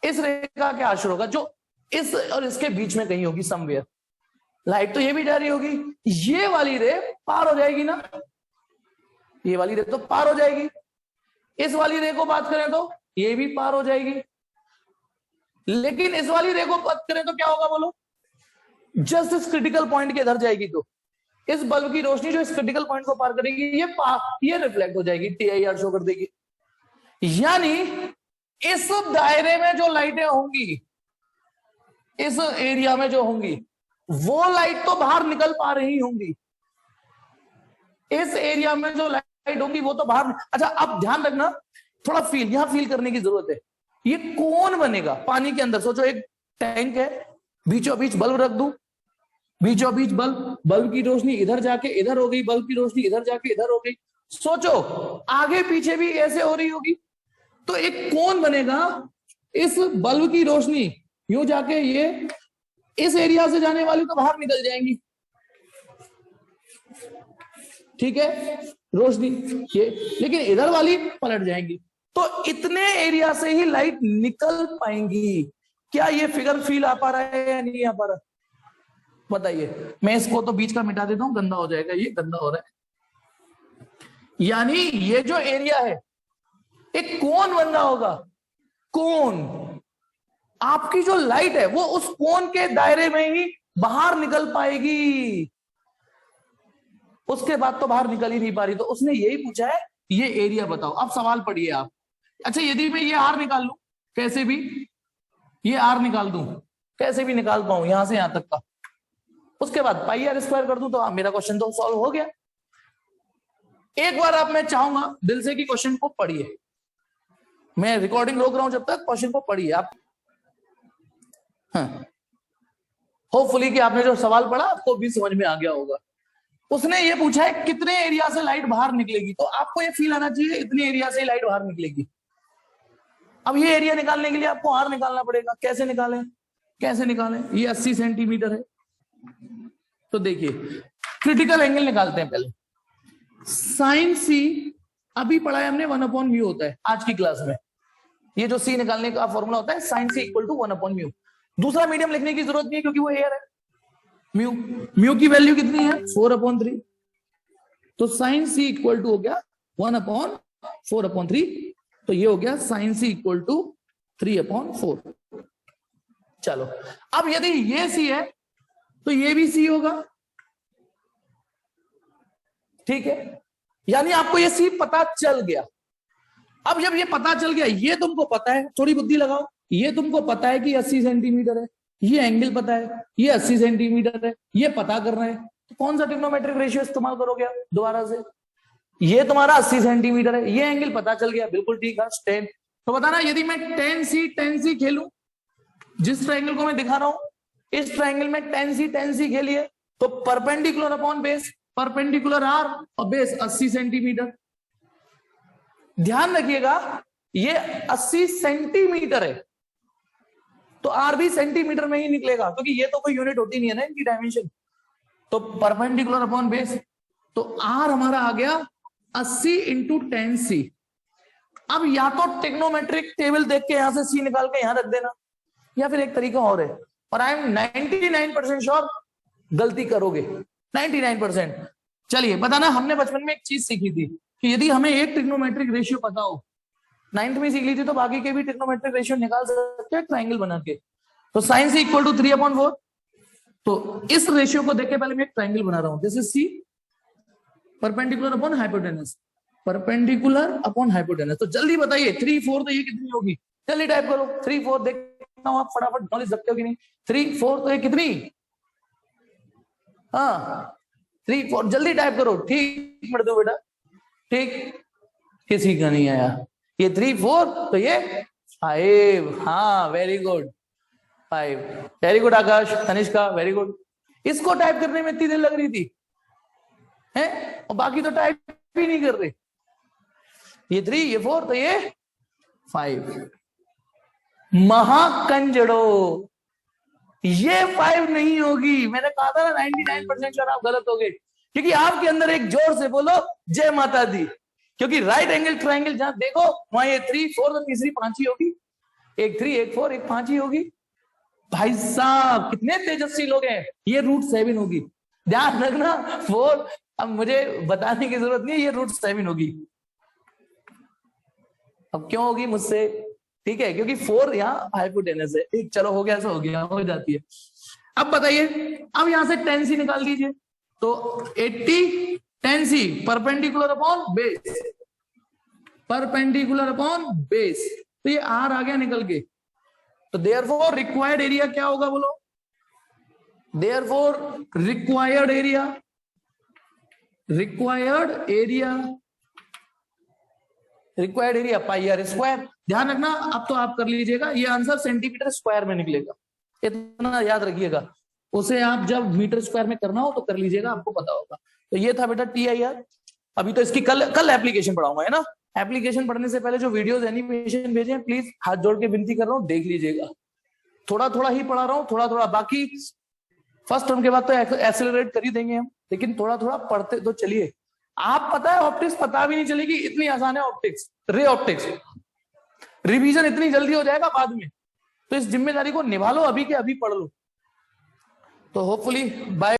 इस रेखा क्या हाशिर होगा जो इस और इसके बीच में कहीं होगी समवेयर। लाइट तो ये भी जा रही होगी, ये वाली रे पार हो जाएगी ना, ये वाली रे तो पार हो जाएगी। इस वाली रे को बात करें तो ये भी पार हो जाएगी, लेकिन इस वाली रे को बात करें तो क्या होगा बोलो? जस्ट इस क्रिटिकल पॉइंट के इधर जाएगी, तो इस बल्ब की रोशनी जो इस क्रिटिकल पॉइंट को पार करेगी ये रिफ्लेक्ट हो जाएगी, TIR शो कर देगी। यानी इस दायरे में जो लाइटें होंगी, इस एरिया में जो होंगी, वो लाइट तो बाहर निकल पा रही होंगी। इस एरिया में जो लाइट होगी वो तो बाहर। अच्छा अब ध्यान रखना, थोड़ा फील, यहां फील करने की जरूरत है। ये कौन बनेगा पानी के अंदर? सोचो एक टैंक है, बीचों बीच बल्ब रख दूं, बीचों बीच बल्ब, बल्ब की रोशनी इधर जाके इधर हो गई, बल्ब की रोशनी इधर जाके इधर हो गई। सोचो आगे पीछे भी ऐसे हो रही होगी, तो एक कौन बनेगा? इस बल्ब की रोशनी यूं जाके ये इस एरिया से जाने वाली तो बाहर निकल जाएंगी, ठीक है, रोशनी ये, लेकिन इधर वाली पलट जाएंगी। तो इतने एरिया से ही लाइट निकल पाएंगी। क्या ये फिगर फील आ पा रहा है या नहीं आ पा रहा? बताइए। मैं इसको तो बीच का मिटा देता हूं, गंदा हो जाएगा, ये गंदा हो रहा है। यानी ये जो एरिया है एक कोन बन रहा होगा, कोन। आपकी जो लाइट है वो उस कोन के दायरे में ही बाहर निकल पाएगी, उसके बाद तो बाहर निकल ही नहीं पा रही। तो उसने यही पूछा है ये एरिया बताओ। अब सवाल पढ़िए आप। अच्छा यदि मैं ये आर निकाल लूं, कैसे भी ये आर निकाल दूं, कैसे भी निकाल पाऊं यहां से यहां तक का, उसके बाद पाई आर स्क्वायर कर दूं, तो मेरा क्वेश्चन तो सॉल्व हो गया। एक बार आप, मैं चाहूंगा दिल से कि क्वेश्चन को पढ़िए। मैं रिकॉर्डिंग रोक रहा हूं, जब तक क्वेश्चन को पढ़िए आप। होपफुली कि आपने जो सवाल पढ़ा आपको भी समझ में आ गया होगा। उसने ये पूछा है कितने एरिया से लाइट बाहर निकलेगी, तो आपको ये फील आना चाहिए इतने एरिया से लाइट बाहर निकलेगी। अब ये एरिया निकालने के लिए आपको आर निकालना पड़ेगा। कैसे निकालें, कैसे निकालें? ये 80 सेंटीमीटर है, तो देखिए क्रिटिकल एंगल निकालते हैं पहले। साइन सी अभी पढ़ा है हमने, 1/μ होता है आज की क्लास में। ये जो सी निकालने का फॉर्मूला होता है साइन सी इक्वल टू 1/μ। दूसरा मीडियम लिखने की जरूरत नहीं है क्योंकि वो एयर है, म्यू, म्यू की वैल्यू कितनी है 4/3, तो साइन सी इक्वल टू हो गया 1/4/3, तो ये हो गया साइन सी इक्वल टू 3/4। चलो अब यदि ये सी है तो ये भी सी होगा, ठीक है, यानी आपको ये सी पता चल गया। अब जब ये पता चल गया, ये तुमको पता है, थोड़ी बुद्धि लगाओ, ये तुमको पता है कि 80 सेंटीमीटर है, ये एंगल पता है, ये 80 सेंटीमीटर है, ये पता करना है, तो कौन सा ट्रिग्नोमेट्रिक रेशियो इस्तेमाल करोगे आप दोबारा से? ये तुम्हारा 80 सेंटीमीटर है, ये एंगल पता चल गया, बिल्कुल ठीक है, tan। तो बताना यदि मैं tan सी खेलूं, जिस ट्रायंगल को मैं दिखा रहा हूं इस ट्रायंगल में tan सी खेलिए, तो perpendicular upon base, perpendicular R और बेस 80 सेंटीमीटर। ध्यान रखिएगा ये 80 सेंटीमीटर है, तो आर भी सेंटीमीटर में ही निकलेगा, क्योंकि ये तो कोई यूनिट होती नहीं है ना इनकी डायमेंशन। तो परपेंडिकुलर अपॉन बेस, तो आर हमारा आ गया 80 इंटू tan सी। अब या तो टेक्नोमेट्रिक टेबल देख के यहां से सी निकाल के यहां रख देना, या फिर एक तरीका और है, और आई एम 99% श्योर गलती करोगे, 99%। चलिए बताना, हमने बचपन में एक चीज सीखी थी कि यदि हमें एक ट्रिग्नोमेट्रिक रेशियो पता हो, 9th में सीख ली थी, तो बाकी के भी ट्रिग्नोमेट्रिक रेशियो निकाल सकते हैं ट्रायंगल बना के। तो साइन सी इक्वल टू 3/4, तो इस रेशियो को देख के पहले मैं एक ट्रायंगल बना रहा हूं, this is C, perpendicular upon hypotenuse, perpendicular upon hypotenuse. तो जल्दी बताइए 3/4 तो ये कितनी होगी, जल्दी टाइप करो 3/4, देखता हूं आप फटाफट नॉलेज रखते हो कि नहीं। 3/4 तो ये कितनी, हाँ 3/4, जल्दी टाइप करो, ठीक मर दो बेटा, ठीक, किसी का नहीं आया। ये 3/4 तो ये 5, हाँ वेरी गुड 5, वेरी गुड आकाश, तनिष्का वेरी गुड। इसको टाइप करने में इतनी देर लग रही थी हैं, और बाकी तो टाइप भी नहीं कर रहे। ये 3, ये 4 तो ये 5। महाकंजड़ो, ये 5 नहीं होगी, मैंने कहा था ना 99% श्योर आप गलत हो गए, क्योंकि आपके अंदर एक जोर से बोलो जय माता दी, क्योंकि राइट एंगल ट्रायंगल जहां देखो वहां ये 3, 4 तो तीसरी 5 ही होगी, एक 3, एक 4, एक 5 ही होगी। भाई साहब कितने तेजस्वी लोग हैं, ये √7 होगी, ध्यान रखना 4, अब मुझे बताने की जरूरत नहीं है, ये √7 होगी। अब क्यों होगी मुझसे, ठीक है, क्योंकि 4 यहाँ हाइपोटेनस है, ठीक, चलो हो गया, ऐसा हो गया, हो जाती है। अब बताइए, अब यहां से tan सी निकाल दीजिए, तो 80 tan C perpendicular upon base, perpendicular upon base, तो ये आर आ गया निकल के। तो देयरफॉर रिक्वायर्ड एरिया क्या होगा बोलो, therefore required area, required area, required area pi R square. ध्यान रखना, अब तो आप कर लीजिएगा, ये आंसर सेंटीमीटर स्क्वायर में निकलेगा, इतना याद रखिएगा, उसे आप जब मीटर स्क्वायर में करना हो तो कर लीजिएगा, आपको पता होगा। तो ये था बेटा TIR। अभी तो इसकी कल एप्लीकेशन पढ़ाऊंगा, है ना। एप्लीकेशन पढ़ने से पहले जो वीडियोस एनिमेशन भेजे हैं, प्लीज हाथ जोड़ के विनती कर रहा हूँ, देख लीजिएगा। थोड़ा थोड़ा ही पढ़ा रहा हूँ, थोड़ा थोड़ा, बाकी फर्स्ट टर्म के बाद तो एक्सेलरेट कर ही देंगे हम, लेकिन थोड़ा थोड़ा पढ़ते तो चलिए। आप पता है ऑप्टिक्स पता भी नहीं चलेगी, इतनी आसान है ऑप्टिक्स, रे ऑप्टिक्स, रिवीजन इतनी जल्दी हो जाएगा बाद में, तो इस जिम्मेदारी को निभा लो, अभी के अभी पढ़ लो। तो होपफुली बाय।